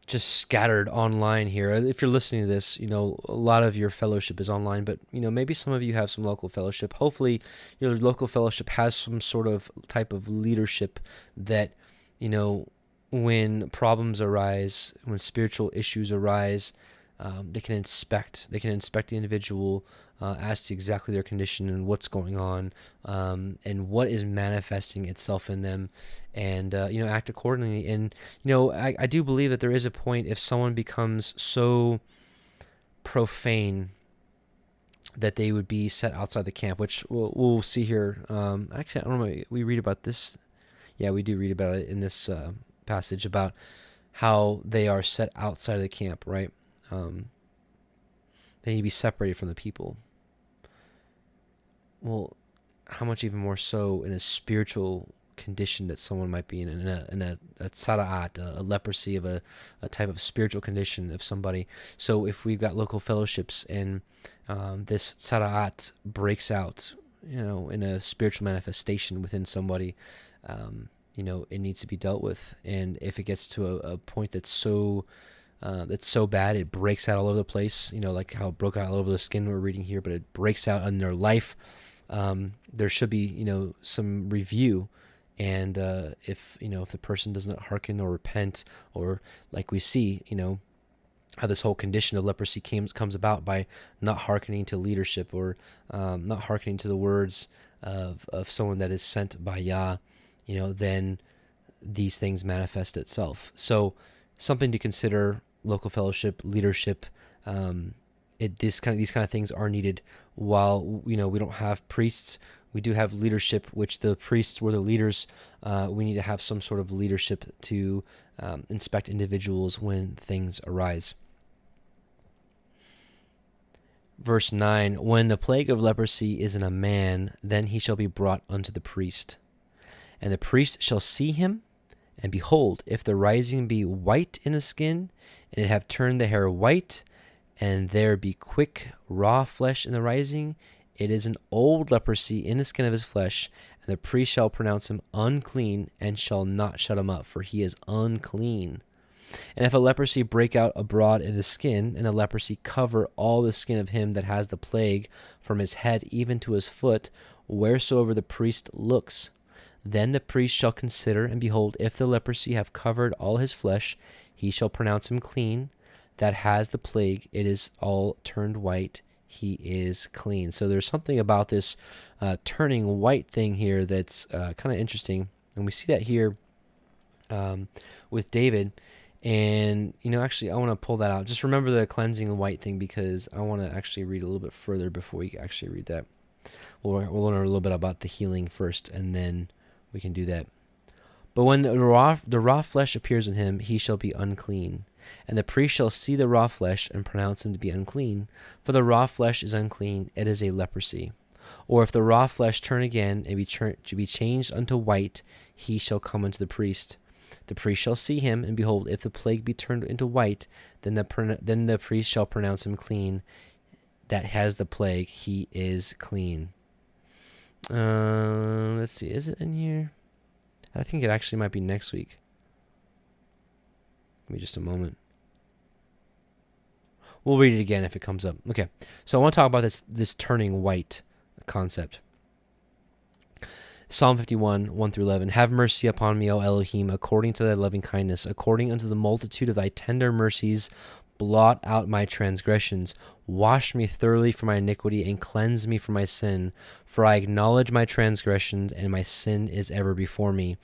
just scattered online here. If you're listening to this, a lot of your fellowship is online, but, maybe some of you have some local fellowship. Hopefully your local fellowship has some sort of type of leadership that, when problems arise, when spiritual issues arise, they can inspect the individual as to exactly their condition and what's going on, and what is manifesting itself in them, and act accordingly. And I do believe that there is a point, if someone becomes so profane that they would be set outside the camp, which we'll see here. Actually, I don't know, we read about this. Yeah, we do read about it in this passage about how they are set outside of the camp, right? They need to be separated from the people. Well, how much even more so in a spiritual condition that someone might be in a tzara'at, a leprosy of a type of spiritual condition of somebody. So if we've got local fellowships and this tzara'at breaks out, in a spiritual manifestation within somebody, it needs to be dealt with. And if it gets to a point that's so bad, it breaks out all over the place, like how it broke out all over the skin we're reading here, but it breaks out in their life, there should be, some review. And if the person does not hearken or repent, or like we see, how this whole condition of leprosy comes about by not hearkening to leadership, or not hearkening to the words of someone that is sent by Yah, then these things manifest itself. So something to consider, local fellowship, leadership. These kind of things are needed. While we don't have priests, we do have leadership, which the priests were the leaders. We need to have some sort of leadership to inspect individuals when things arise. Verse 9, when the plague of leprosy is in a man, then he shall be brought unto the priest. And the priest shall see him, and behold, if the rising be white in the skin, and it have turned the hair white, and there be quick raw flesh in the rising, it is an old leprosy in the skin of his flesh, and the priest shall pronounce him unclean, and shall not shut him up, for he is unclean. And if a leprosy break out abroad in the skin, and the leprosy cover all the skin of him that has the plague, from his head even to his foot, wheresoever the priest looks, then the priest shall consider, and behold, if the leprosy have covered all his flesh, he shall pronounce him clean. That has the plague, it is all turned white, he is clean. So there's something about this turning white thing here that's kind of interesting. And we see that here with David. And, actually, I want to pull that out. Just remember the cleansing white thing, because I want to actually read a little bit further before we actually read that. We'll learn a little bit about the healing first, and then we can do that. But when the raw flesh appears in him, he shall be unclean. And the priest shall see the raw flesh, and pronounce him to be unclean. For the raw flesh is unclean, it is a leprosy. Or if the raw flesh turn again, and be changed unto white, he shall come unto the priest. The priest shall see him, and behold, if the plague be turned into white, then the priest shall pronounce him clean. That has the plague, he is clean. Let's see, is it in here? I think it actually might be next week. Give me just a moment. We'll read it again if it comes up. Okay, so I want to talk about this turning white concept. Psalm 51, 1 through 11. Have mercy upon me, O Elohim, according to thy loving kindness, according unto the multitude of thy tender mercies, blot out my transgressions. Wash me thoroughly from my iniquity, and cleanse me from my sin. For I acknowledge my transgressions, and my sin is ever before me.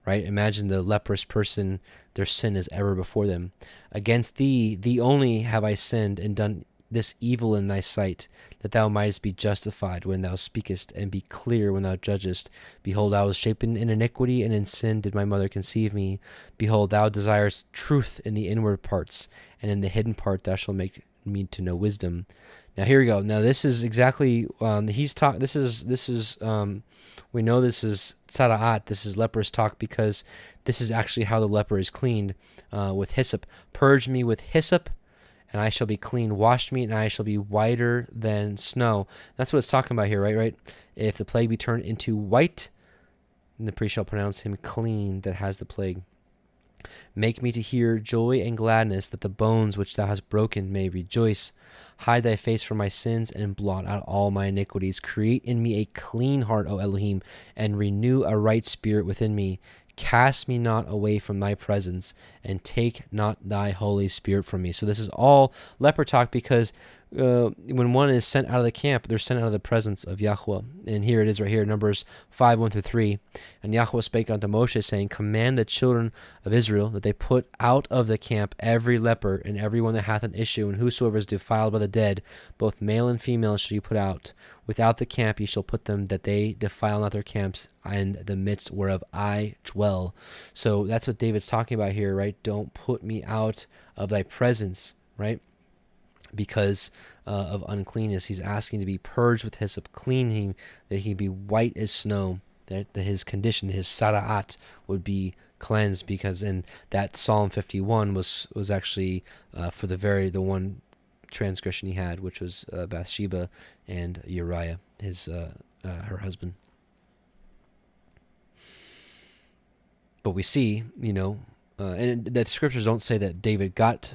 Right? Imagine the leprous person, their sin is ever before them. Against thee only have I sinned, and done this evil in thy sight, that thou mightest be justified when thou speakest, and be clear when thou judgest. Behold, I was shapen in iniquity, and in sin did my mother conceive me. Behold, thou desirest truth in the inward parts, and in the hidden part thou shalt make me to know wisdom. Now here we go. Now this is exactly he's talk. This is we know this is tzaraat. This is leprous talk, because this is actually how the leper is cleaned with hyssop. Purge me with hyssop, and I shall be clean. Wash me, and I shall be whiter than snow. That's what it's talking about here, right? If the plague be turned into white, then the priest shall pronounce him clean that has the plague. Make me to hear joy and gladness, that the bones which thou hast broken may rejoice. Hide thy face from my sins, and blot out all my iniquities. Create in me a clean heart, O Elohim, and renew a right spirit within me. Cast me not away from thy presence, and take not thy Holy Spirit from me. So this is all leper talk, because when one is sent out of the camp, they're sent out of the presence of Yahuwah. And here it is right here, Numbers 5, 1 through 3. And Yahuwah spake unto Moshe, saying, Command the children of Israel that they put out of the camp every leper, and every one that hath an issue, and whosoever is defiled by the dead, both male and female shall you put out. Without the camp ye shall put them, that they defile not their camps, in the midst whereof I dwell. So that's what David's talking about here, right? Don't put me out of thy presence, right? Because of uncleanness. He's asking to be purged with hyssop, clean him, that he be white as snow, that his condition, his sara'at, would be cleansed, because in that Psalm 51 was actually for the one transgression he had, which was Bathsheba and Uriah, her husband. But we see, and the scriptures don't say that David got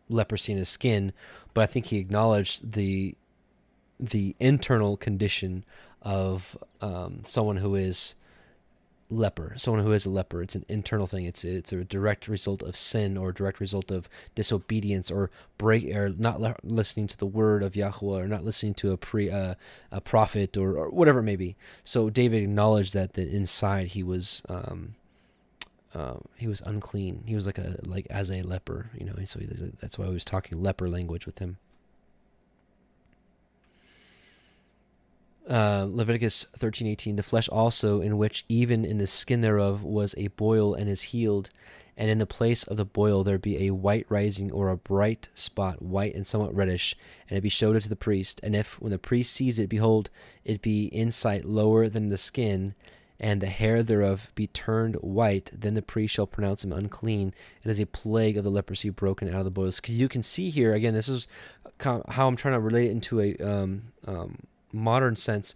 leprosy in his skin, but I think he acknowledged the internal condition of someone who is a leper. It's an internal thing. It's a direct result of sin, or a direct result of disobedience, or not listening to the word of Yahuwah, or not listening to a prophet, or whatever it may be. So David acknowledged that inside he was unclean. He was like as a leper, So that's why he was talking leper language with him. Leviticus 13:18. The flesh also, in which even in the skin thereof was a boil, and is healed, and in the place of the boil there be a white rising, or a bright spot, white and somewhat reddish, and it be showed unto the priest. And if, when the priest sees it, behold, it be in sight lower than the skin, and the hair thereof be turned white, then the priest shall pronounce him unclean. It is a plague of the leprosy broken out of the boils. Because you can see here, again, this is how I'm trying to relate it into a modern sense.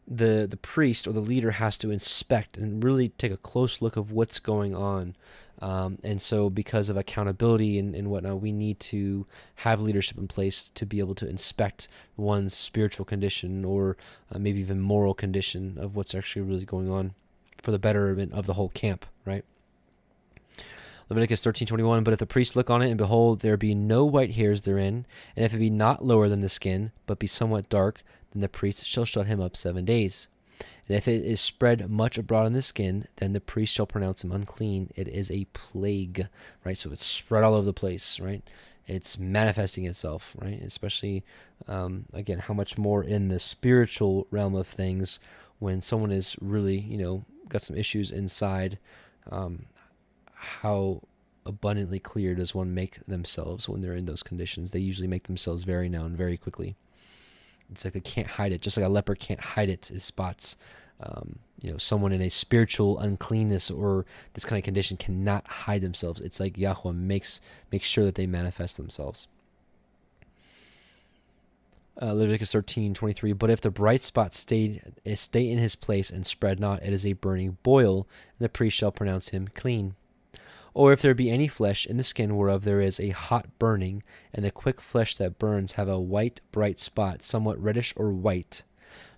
The priest or the leader has to inspect and really take a close look of what's going on. And so because of accountability and whatnot, we need to have leadership in place to be able to inspect one's spiritual condition, or maybe even moral condition of what's actually really going on for the betterment of the whole camp, right? Leviticus 13:21. But if the priest look on it, and behold, there be no white hairs therein, and if it be not lower than the skin, but be somewhat dark, then the priest shall shut him up 7 days. And if it is spread much abroad in the skin, then the priest shall pronounce him unclean. It is a plague, right? So it's spread all over the place, right? It's manifesting itself, right? Especially, again, how much more in the spiritual realm of things, when someone is really, got some issues inside, how abundantly clear does one make themselves when they're in those conditions? They usually make themselves very known very quickly. It's like they can't hide it, just like a leper can't hide its spots. Someone in a spiritual uncleanness or this kind of condition cannot hide themselves. It's like Yahuwah makes sure that they manifest themselves. Leviticus 13:23. But if the bright spot stay in his place and spread not, it is a burning boil, and the priest shall pronounce him clean. Or if there be any flesh in the skin whereof there is a hot burning, and the quick flesh that burns have a white bright spot, somewhat reddish or white,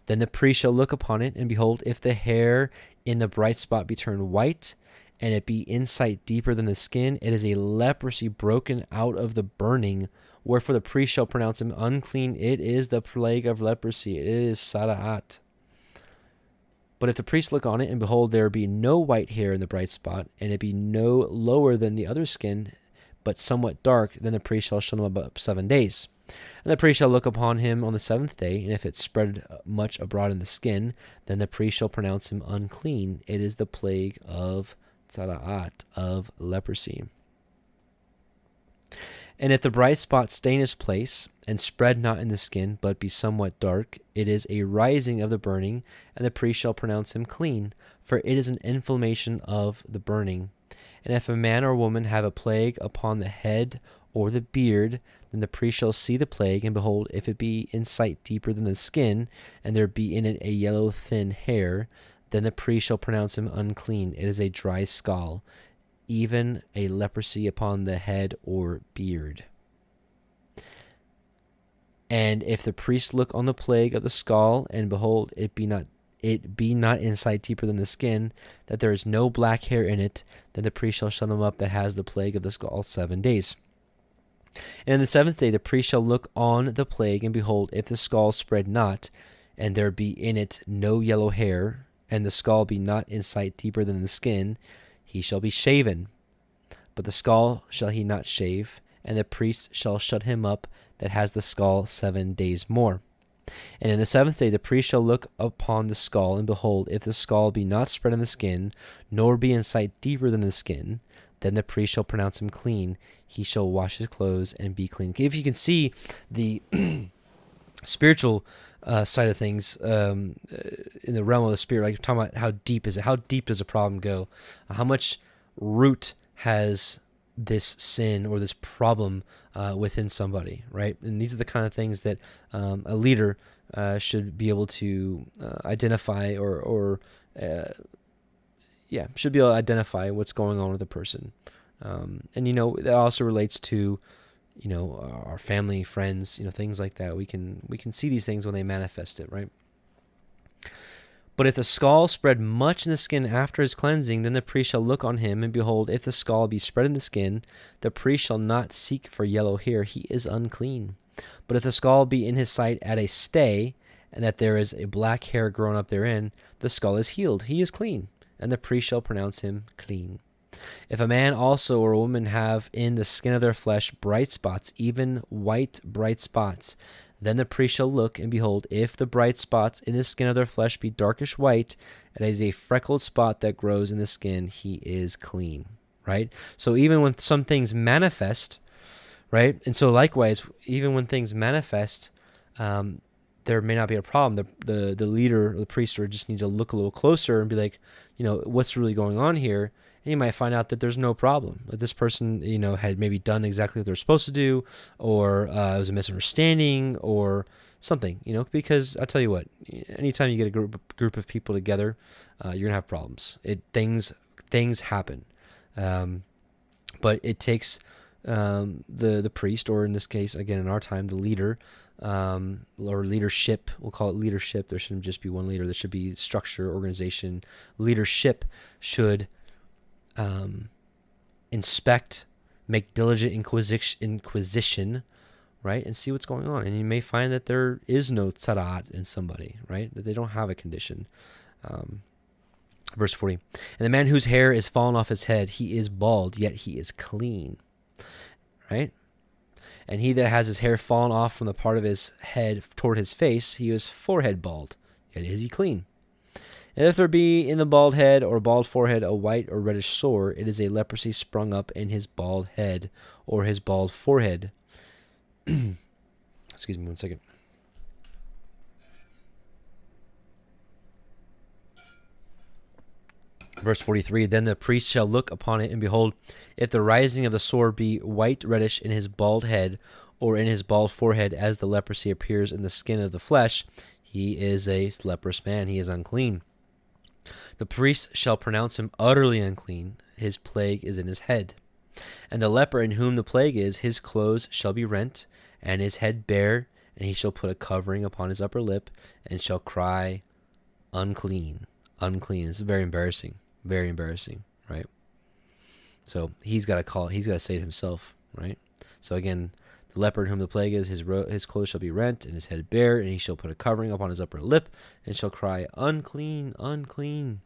Then the priest shall look upon it, and behold, if the hair in the bright spot be turned white, and it be in sight deeper than the skin, it is a leprosy broken out of the burning. Wherefore the priest shall pronounce him unclean. It is the plague of leprosy. It is saraat. But if the priest look on it, and behold, there be no white hair in the bright spot, and it be no lower than the other skin, but somewhat dark, then the priest shall shut him up 7 days. And the priest shall look upon him on the 7th day, and if it spread much abroad in the skin, then the priest shall pronounce him unclean. It is the plague of tzaraat, of leprosy. And if the bright spot stain his place, and spread not in the skin, but be somewhat dark, it is a rising of the burning, and the priest shall pronounce him clean, for it is an inflammation of the burning. And if a man or woman have a plague upon the head or the beard, then the priest shall see the plague, and behold, if it be in sight deeper than the skin, and there be in it a yellow thin hair, then the priest shall pronounce him unclean. It is a dry scall, even a leprosy upon the head or beard. And if the priest look on the plague of the skull, and behold, it be not in sight deeper than the skin, that there is no black hair in it, then the priest shall shut him up that has the plague of the skull 7 days. And in the 7th day the priest shall look on the plague, and behold, if the skull spread not, and there be in it no yellow hair, and the skull be not in sight deeper than the skin, he shall be shaven. But the skull shall he not shave, and the priest shall shut him up that has the skull 7 days more. And in the 7th day the priest shall look upon the skull, and behold, if the skull be not spread in the skin, nor be in sight deeper than the skin, then the priest shall pronounce him clean. He shall wash his clothes and be clean. If you can see the spiritual side of things in the realm of the spirit, like talking about how deep is it? How deep does a problem go? How much root has this sin or this problem within somebody, right? And these are the kind of things that a leader should be able to identify should be able to identify what's going on with a person. And, that also relates to, our family, friends, things like that. We can see these things when they manifest it, right? But if the skull spread much in the skin after his cleansing, then the priest shall look on him, and behold, if the skull be spread in the skin, the priest shall not seek for yellow hair, he is unclean. But if the skull be in his sight at a stay, and that there is a black hair grown up therein, the skull is healed, he is clean, and the priest shall pronounce him clean. If a man also or a woman have in the skin of their flesh bright spots, even white bright spots, then the priest shall look, and behold, if the bright spots in the skin of their flesh be darkish white, and it is a freckled spot that grows in the skin, he is clean, right? So even when some things manifest, right? And so likewise, even when things manifest, there may not be a problem. The leader, the priest, or just needs to look a little closer and be like, what's really going on here? And you might find out that there's no problem. Like this person, had maybe done exactly what they're supposed to do, or it was a misunderstanding or something, because I'll tell you what, anytime you get a group of people together, you're going to have problems. Things happen. But it takes the priest, or in this case, again, in our time, the leader, or leadership, we'll call it leadership. There shouldn't just be one leader. There should be structure, organization. Leadership should inspect, make diligent inquisition, right, and see what's going on. And you may find that there is no tzaraat in somebody, right, that they don't have a condition. Verse 40, and the man whose hair is fallen off his head, he is bald, yet he is clean, right? And he that has his hair fallen off from the part of his head toward his face, he is forehead bald, yet is he clean. And if there be in the bald head or bald forehead a white or reddish sore, it is a leprosy sprung up in his bald head or his bald forehead. Excuse me 1 second. Verse 43, then the priest shall look upon it, and behold, if the rising of the sore be white reddish in his bald head or in his bald forehead, as the leprosy appears in the skin of the flesh, he is a leprous man, he is unclean. The priest shall pronounce him utterly unclean, his plague is in his head. And the leper in whom the plague is, his clothes shall be rent, and his head bare, and he shall put a covering upon his upper lip, and shall cry, unclean, unclean. It's very embarrassing, right? So he's got to say it himself, right? So again, the leper in whom the plague is, his clothes shall be rent, and his head bare, and he shall put a covering upon his upper lip, and shall cry, unclean, unclean.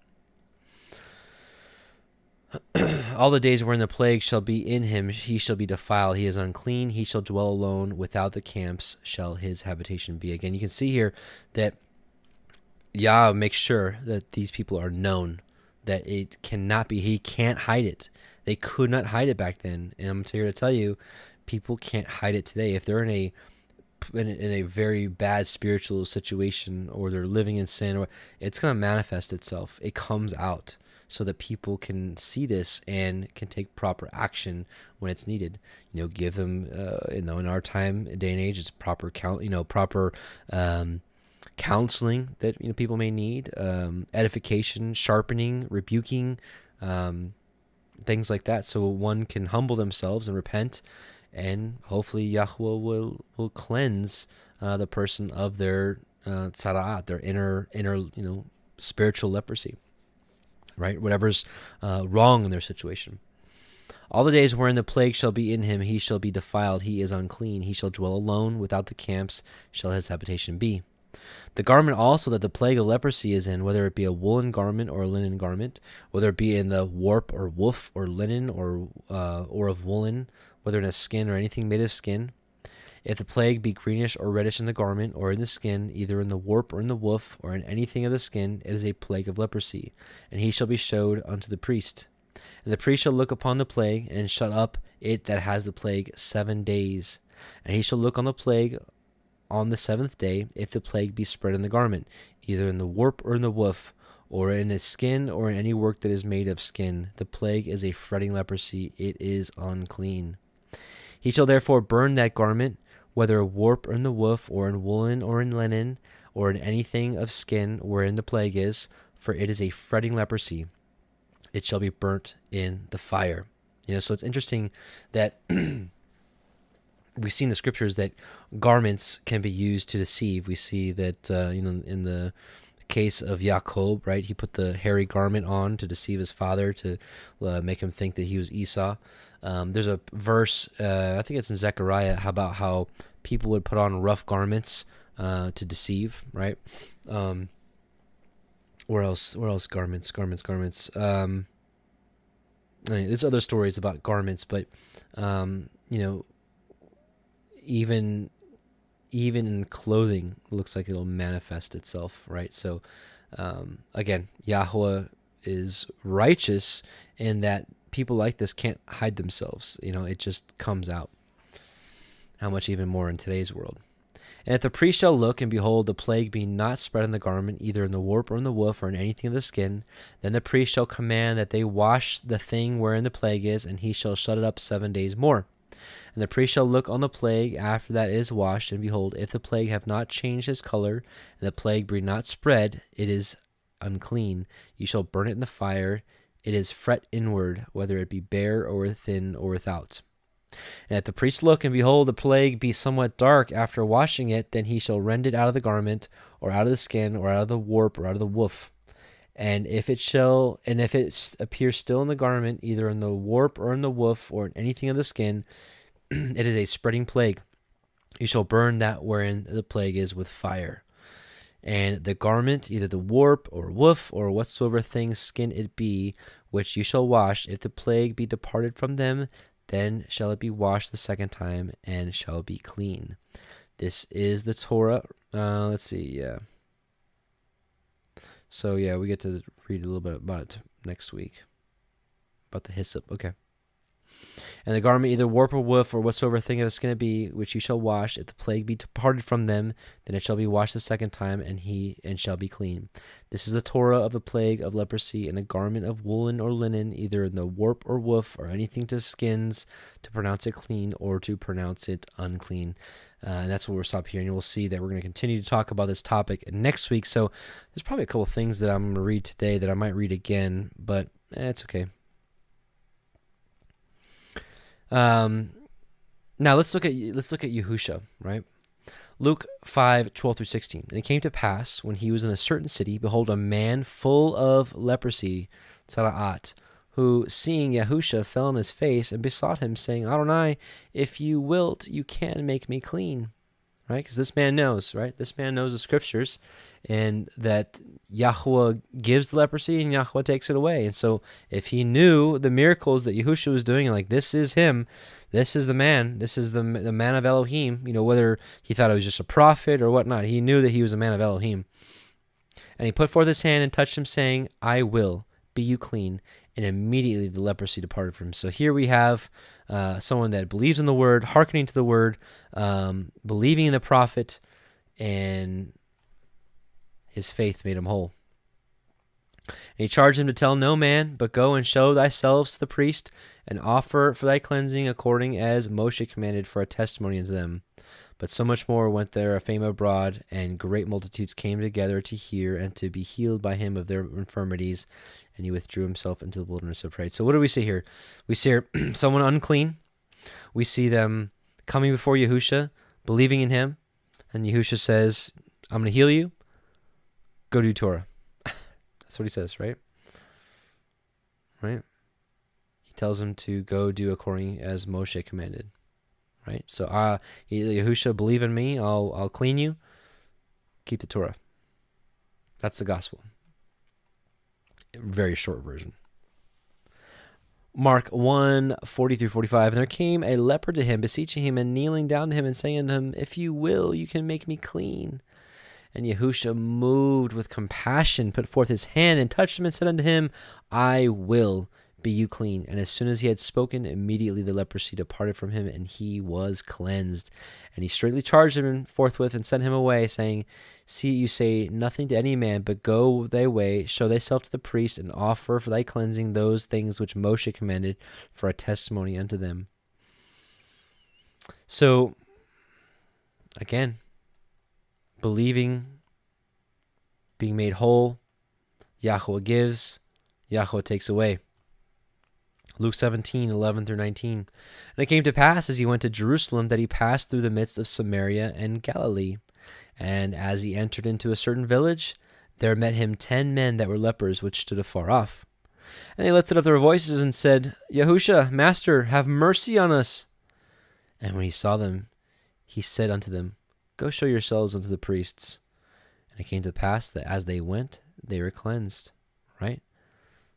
All the days wherein the plague shall be in him, he shall be defiled. He is unclean. He shall dwell alone. Without the camps shall his habitation be. Again, you can see here that Yah makes sure that these people are known, that it cannot be. He can't hide it. They could not hide it back then. And I'm here to tell you, people can't hide it today. If they're in a very bad spiritual situation, or they're living in sin, or it's going to manifest itself. It comes out, so that people can see this and can take proper action when it's needed. Give them, in our time, day and age, it's proper counseling that people may need, edification, sharpening, rebuking, things like that, so one can humble themselves and repent, and hopefully Yahuwah will cleanse the person of their tzara'at, their inner spiritual leprosy. Right, whatever's wrong in their situation. All the days wherein the plague shall be in him, he shall be defiled. He is unclean. He shall dwell alone. Without the camps shall his habitation be. The garment also that the plague of leprosy is in, whether it be a woolen garment or a linen garment, whether it be in the warp or woof or linen or of woolen, whether in a skin or anything made of skin. If the plague be greenish or reddish in the garment or in the skin, either in the warp or in the woof or in anything of the skin, it is a plague of leprosy, and he shall be showed unto the priest. And the priest shall look upon the plague, and shut up it that has the plague 7 days. And he shall look on the plague on the 7th day, if the plague be spread in the garment, either in the warp or in the woof, or in his skin, or in any work that is made of skin. The plague is a fretting leprosy, it is unclean. He shall therefore burn that garment, whether a warp or in the woof, or in woolen, or in linen, or in anything of skin wherein the plague is, for it is a fretting leprosy. It shall be burnt in the fire. So it's interesting that we've seen in the scriptures that garments can be used to deceive. We see that, in the case of Jacob, right? He put the hairy garment on to deceive his father, to make him think that he was Esau. There's a verse, I think it's in Zechariah, about how people would put on rough garments to deceive, right? Where else? Garments. There's other stories about garments, but even in clothing, it looks like it'll manifest itself, right? So, again, Yahuwah is righteous in that people like this can't hide themselves. It just comes out. How much even more in today's world. And if the priest shall look, and behold, the plague be not spread in the garment, either in the warp or in the woof, or in anything of the skin, then the priest shall command that they wash the thing wherein the plague is, and he shall shut it up 7 days more. And the priest shall look on the plague after that it is washed, and behold, if the plague have not changed his color, and the plague be not spread, it is unclean. You shall burn it in the fire. It is fret inward, whether it be bare or within or without. And if the priest look, and behold, the plague be somewhat dark after washing it, then he shall rend it out of the garment, or out of the skin, or out of the warp, or out of the woof. And if it appears still in the garment, either in the warp or in the woof, or in anything of the skin, it is a spreading plague. You shall burn that wherein the plague is with fire. And the garment, either the warp or woof, or whatsoever thing skin it be, which you shall wash, if the plague be departed from them, then shall it be washed the second time, and shall be clean. This is the Torah. Let's see, yeah. So, yeah, we get to read a little bit about it next week. About the hyssop, okay. And the garment, either warp or woof, or whatsoever thing of the skin it be, which you shall wash, if the plague be departed from them, then it shall be washed the second time, and shall be clean. This is the Torah of the plague of leprosy, and a garment of woolen or linen, either in the warp or woof, or anything to skins, to pronounce it clean, or to pronounce it unclean. And that's where we'll stop here, and we'll see that we're going to continue to talk about this topic next week. So there's probably a couple things that I'm going to read today that I might read again, but it's okay. Now let's look at Yahusha, right? Luke 5:12-16. And it came to pass, when he was in a certain city, behold, a man full of leprosy, tzaraat, who, seeing Yahusha, fell on his face and besought him, saying, Adonai, if you wilt, you can make me clean. Right? Because this man knows, right? This man knows the scriptures, and that Yahuwah gives the leprosy and Yahuwah takes it away. And so if he knew the miracles that Yahusha was doing, like, this is him, this is the man, this is the man of Elohim, whether he thought it was just a prophet or whatnot, he knew that he was a man of Elohim. And he put forth his hand and touched him, saying, I will, be you clean. And immediately the leprosy departed from him. So here we have someone that believes in the word, hearkening to the word, believing in the prophet, and his faith made him whole. And he charged him to tell no man, but go and show thyself to the priest, and offer for thy cleansing according as Moshe commanded, for a testimony unto them. But so much more went there a fame abroad, and great multitudes came together to hear and to be healed by him of their infirmities. And he withdrew himself into the wilderness and prayed. So what do we see here? We see here someone unclean. We see them coming before Yahusha, believing in him. And Yahusha says, I'm going to heal you. Go do Torah. That's what he says, right? Right? He tells him to go do according as Moshe commanded. Right? So Yahusha, believe in me. I'll clean you. Keep the Torah. That's the gospel. Very short version. Mark 1:40-45. And there came a leper to him, beseeching him and kneeling down to him and saying unto him, if you will, you can make me clean. And Yahusha, moved with compassion, put forth his hand and touched him and said unto him, I will, be you clean. And as soon as he had spoken, immediately the leprosy departed from him, and he was cleansed. And he straightly charged him forthwith and sent him away, saying, see, you say nothing to any man, but go thy way, show thyself to the priest, and offer for thy cleansing those things which Moshe commanded, for a testimony unto them. So, again, believing, being made whole, Yahuwah gives, Yahuwah takes away. Luke 17:11-19. And it came to pass, as he went to Jerusalem, that he passed through the midst of Samaria and Galilee. And as he entered into a certain village, there met him 10 men that were lepers, which stood afar off. And they lifted up their voices and said, Yahusha, Master, have mercy on us. And when he saw them, he said unto them, Go show yourselves unto the priests. And it came to pass that as they went, they were cleansed. Right?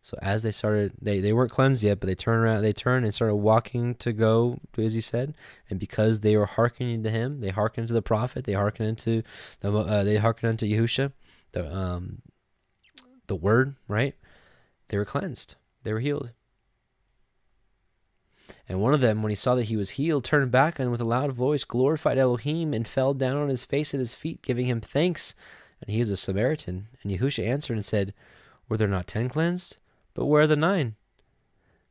So as they started, they weren't cleansed yet, but they turned and started walking to go do as he said. And because they were hearkening to him, they hearkened to the prophet, they hearkened unto Yahusha, the word, right? They were cleansed. They were healed. And one of them, when he saw that he was healed, turned back and with a loud voice glorified Elohim and fell down on his face at his feet, giving him thanks. And he was a Samaritan. And Yahusha answered and said, Were there not 10 cleansed? But where are the 9?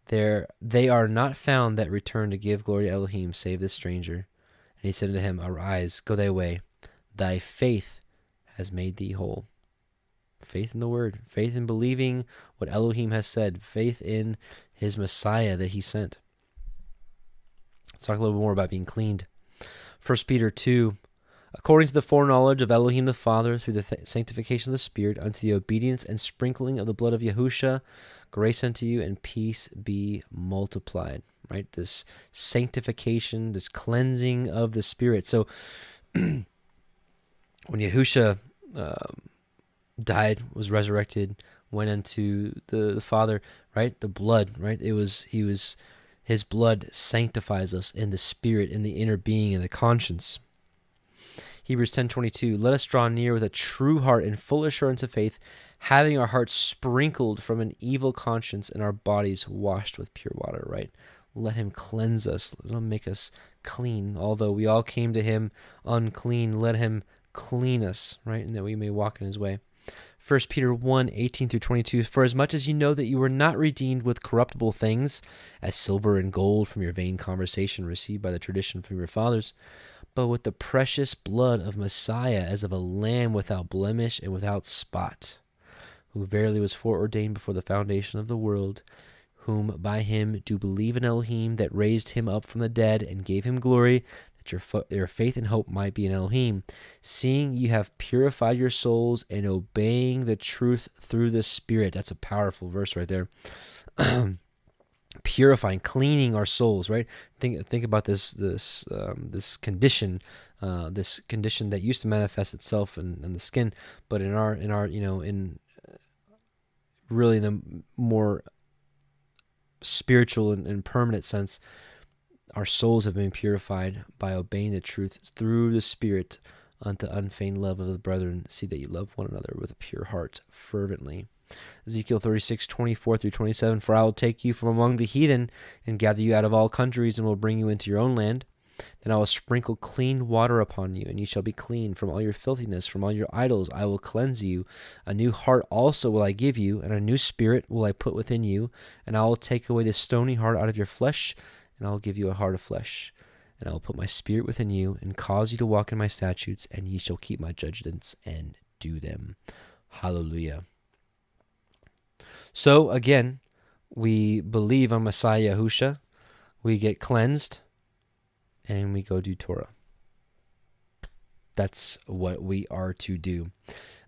They are not found that return to give glory to Elohim, save this stranger. And he said unto him, Arise, go thy way. Thy faith has made thee whole. Faith in the word. Faith in believing what Elohim has said. Faith in his Messiah that he sent. Let's talk a little bit more about being cleaned. 1 Peter 2. According to the foreknowledge of Elohim the Father, through the sanctification of the Spirit, unto the obedience and sprinkling of the blood of Yahusha, grace unto you and peace be multiplied. Right? This sanctification, this cleansing of the Spirit. So, when Yahusha died, was resurrected, went unto the Father, right? The blood, right? His blood sanctifies us in the spirit, in the inner being, in the conscience. Hebrews 10:22, let us draw near with a true heart and full assurance of faith, having our hearts sprinkled from an evil conscience and our bodies washed with pure water, right? Let him cleanse us. Let him make us clean. Although we all came to him unclean, let him clean us, right? And that we may walk in his way. 1 Peter 1:18-22, for as much as you know that you were not redeemed with corruptible things, as silver and gold from your vain conversation received by the tradition from your fathers, but with the precious blood of Messiah, as of a lamb without blemish and without spot, who verily was foreordained before the foundation of the world, whom by him do believe in Elohim, that raised him up from the dead and gave him glory, that that your faith and hope might be in Elohim, seeing you have purified your souls and obeying the truth through the Spirit. That's a powerful verse right there. Purifying, cleaning our souls, right? Think about this condition, this condition that used to manifest itself in the skin, but in our in really the more spiritual and permanent sense, our souls have been purified by obeying the truth through the Spirit unto unfeigned love of the brethren. See that you love one another with a pure heart fervently. Ezekiel 36:24-27, for I will take you from among the heathen and gather you out of all countries and will bring you into your own land. Then I will sprinkle clean water upon you, and you shall be clean from all your filthiness, from all your idols. I will cleanse you. A new heart also will I give you, and a new spirit will I put within you. And I will take away the stony heart out of your flesh, and I will give you a heart of flesh. And I will put my spirit within you, and cause you to walk in my statutes, and ye shall keep my judgments and do them. Hallelujah. So again, we believe on Messiah Yahusha, we get cleansed, and we go do Torah. That's what we are to do.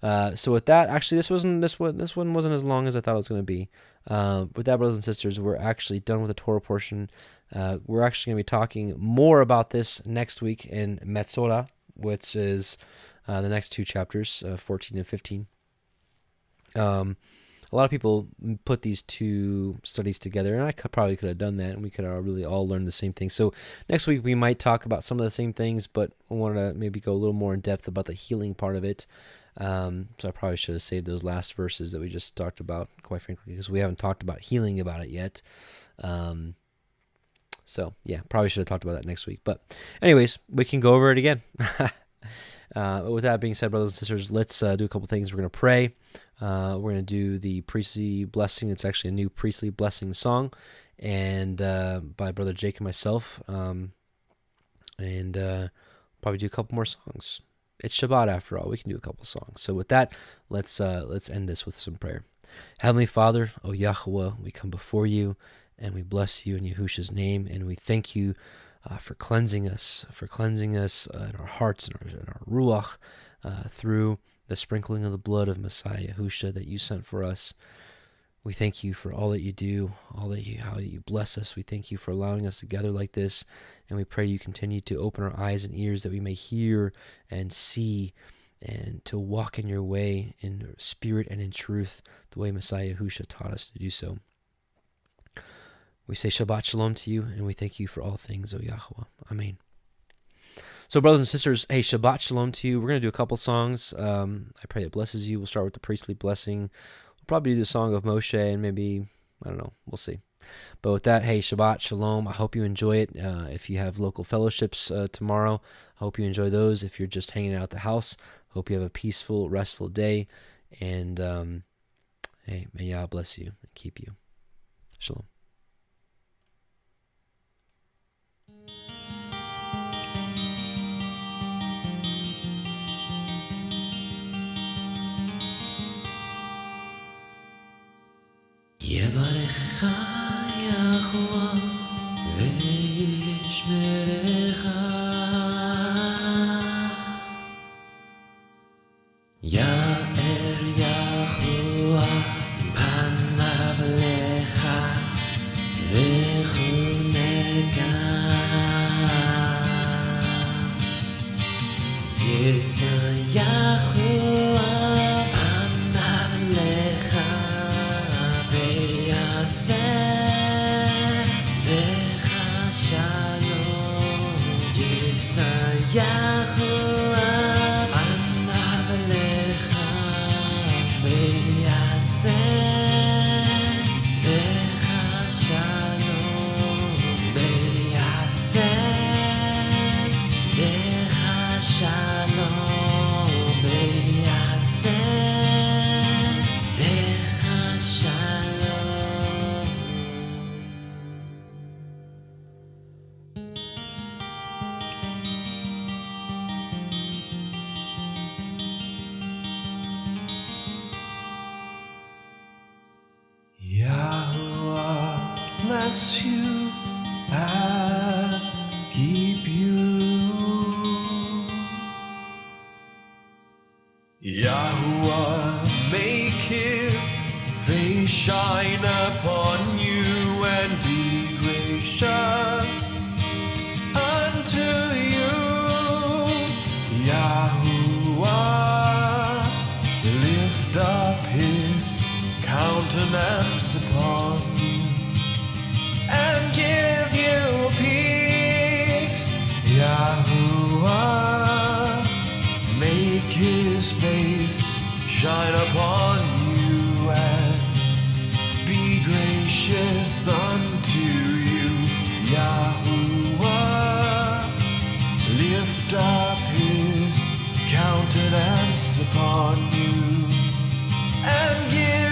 So with that, actually, this one wasn't as long as I thought it was going to be. With that, brothers and sisters, we're actually done with the Torah portion. We're actually going to be talking more about this next week in Metzora, which is the next two chapters, 14 and 15. A lot of people put these two studies together, and I probably could have done that, and we could have really all learned the same thing. So next week we might talk about some of the same things, but I wanted to maybe go a little more in depth about the healing part of it. So I probably should have saved those last verses that we just talked about, quite frankly, because we haven't talked about healing about it yet. So yeah, probably should have talked about that next week. But anyways, we can go over it again. With that being said, brothers and sisters, let's do a couple things. We're going to pray. We're going to do the priestly blessing. It's actually a new priestly blessing song, and by Brother Jake and myself. And probably do a couple more songs. It's Shabbat after all. We can do a couple songs. So with that, let's end this with some prayer. Heavenly Father, O Yahuwah, we come before you, and we bless you in Yahusha's name, and we thank you for cleansing us, in our hearts and in our ruach through the sprinkling of the blood of Messiah Yahusha that you sent for us. We thank you for all that you do, how you bless us. We thank you for allowing us to gather like this, and we pray you continue to open our eyes and ears that we may hear and see, and to walk in your way in spirit and in truth, the way Messiah Yahusha taught us to do so. We say Shabbat Shalom to you, and we thank you for all things, O Yahuwah. Amen. So, brothers and sisters, hey, Shabbat Shalom to you. We're going to do a couple songs. I pray it blesses you. We'll start with the priestly blessing. We'll probably do the song of Moshe, and maybe, I don't know, we'll see. But with that, hey, Shabbat Shalom. I hope you enjoy it. If you have local fellowships tomorrow, I hope you enjoy those. If you're just hanging out at the house, hope you have a peaceful, restful day. And, hey, may Yah bless you and keep you. Shalom. יברכך יחוה וישמרך יאר יחוה פניו לך וחונקה יישא יחוה Yahuwah panav lecha v'yaseh lecha shalom v'yaseh lecha shalom v'yaseh lecha shalom. Yahuwah bless you and keep you. Yahuah, make his face shine upon you and be gracious unto you. Yahuah, lift up his countenance upon you and give you peace. Yahuah, make his face shine upon you and be gracious unto you. Yahuah, lift up his countenance upon you and give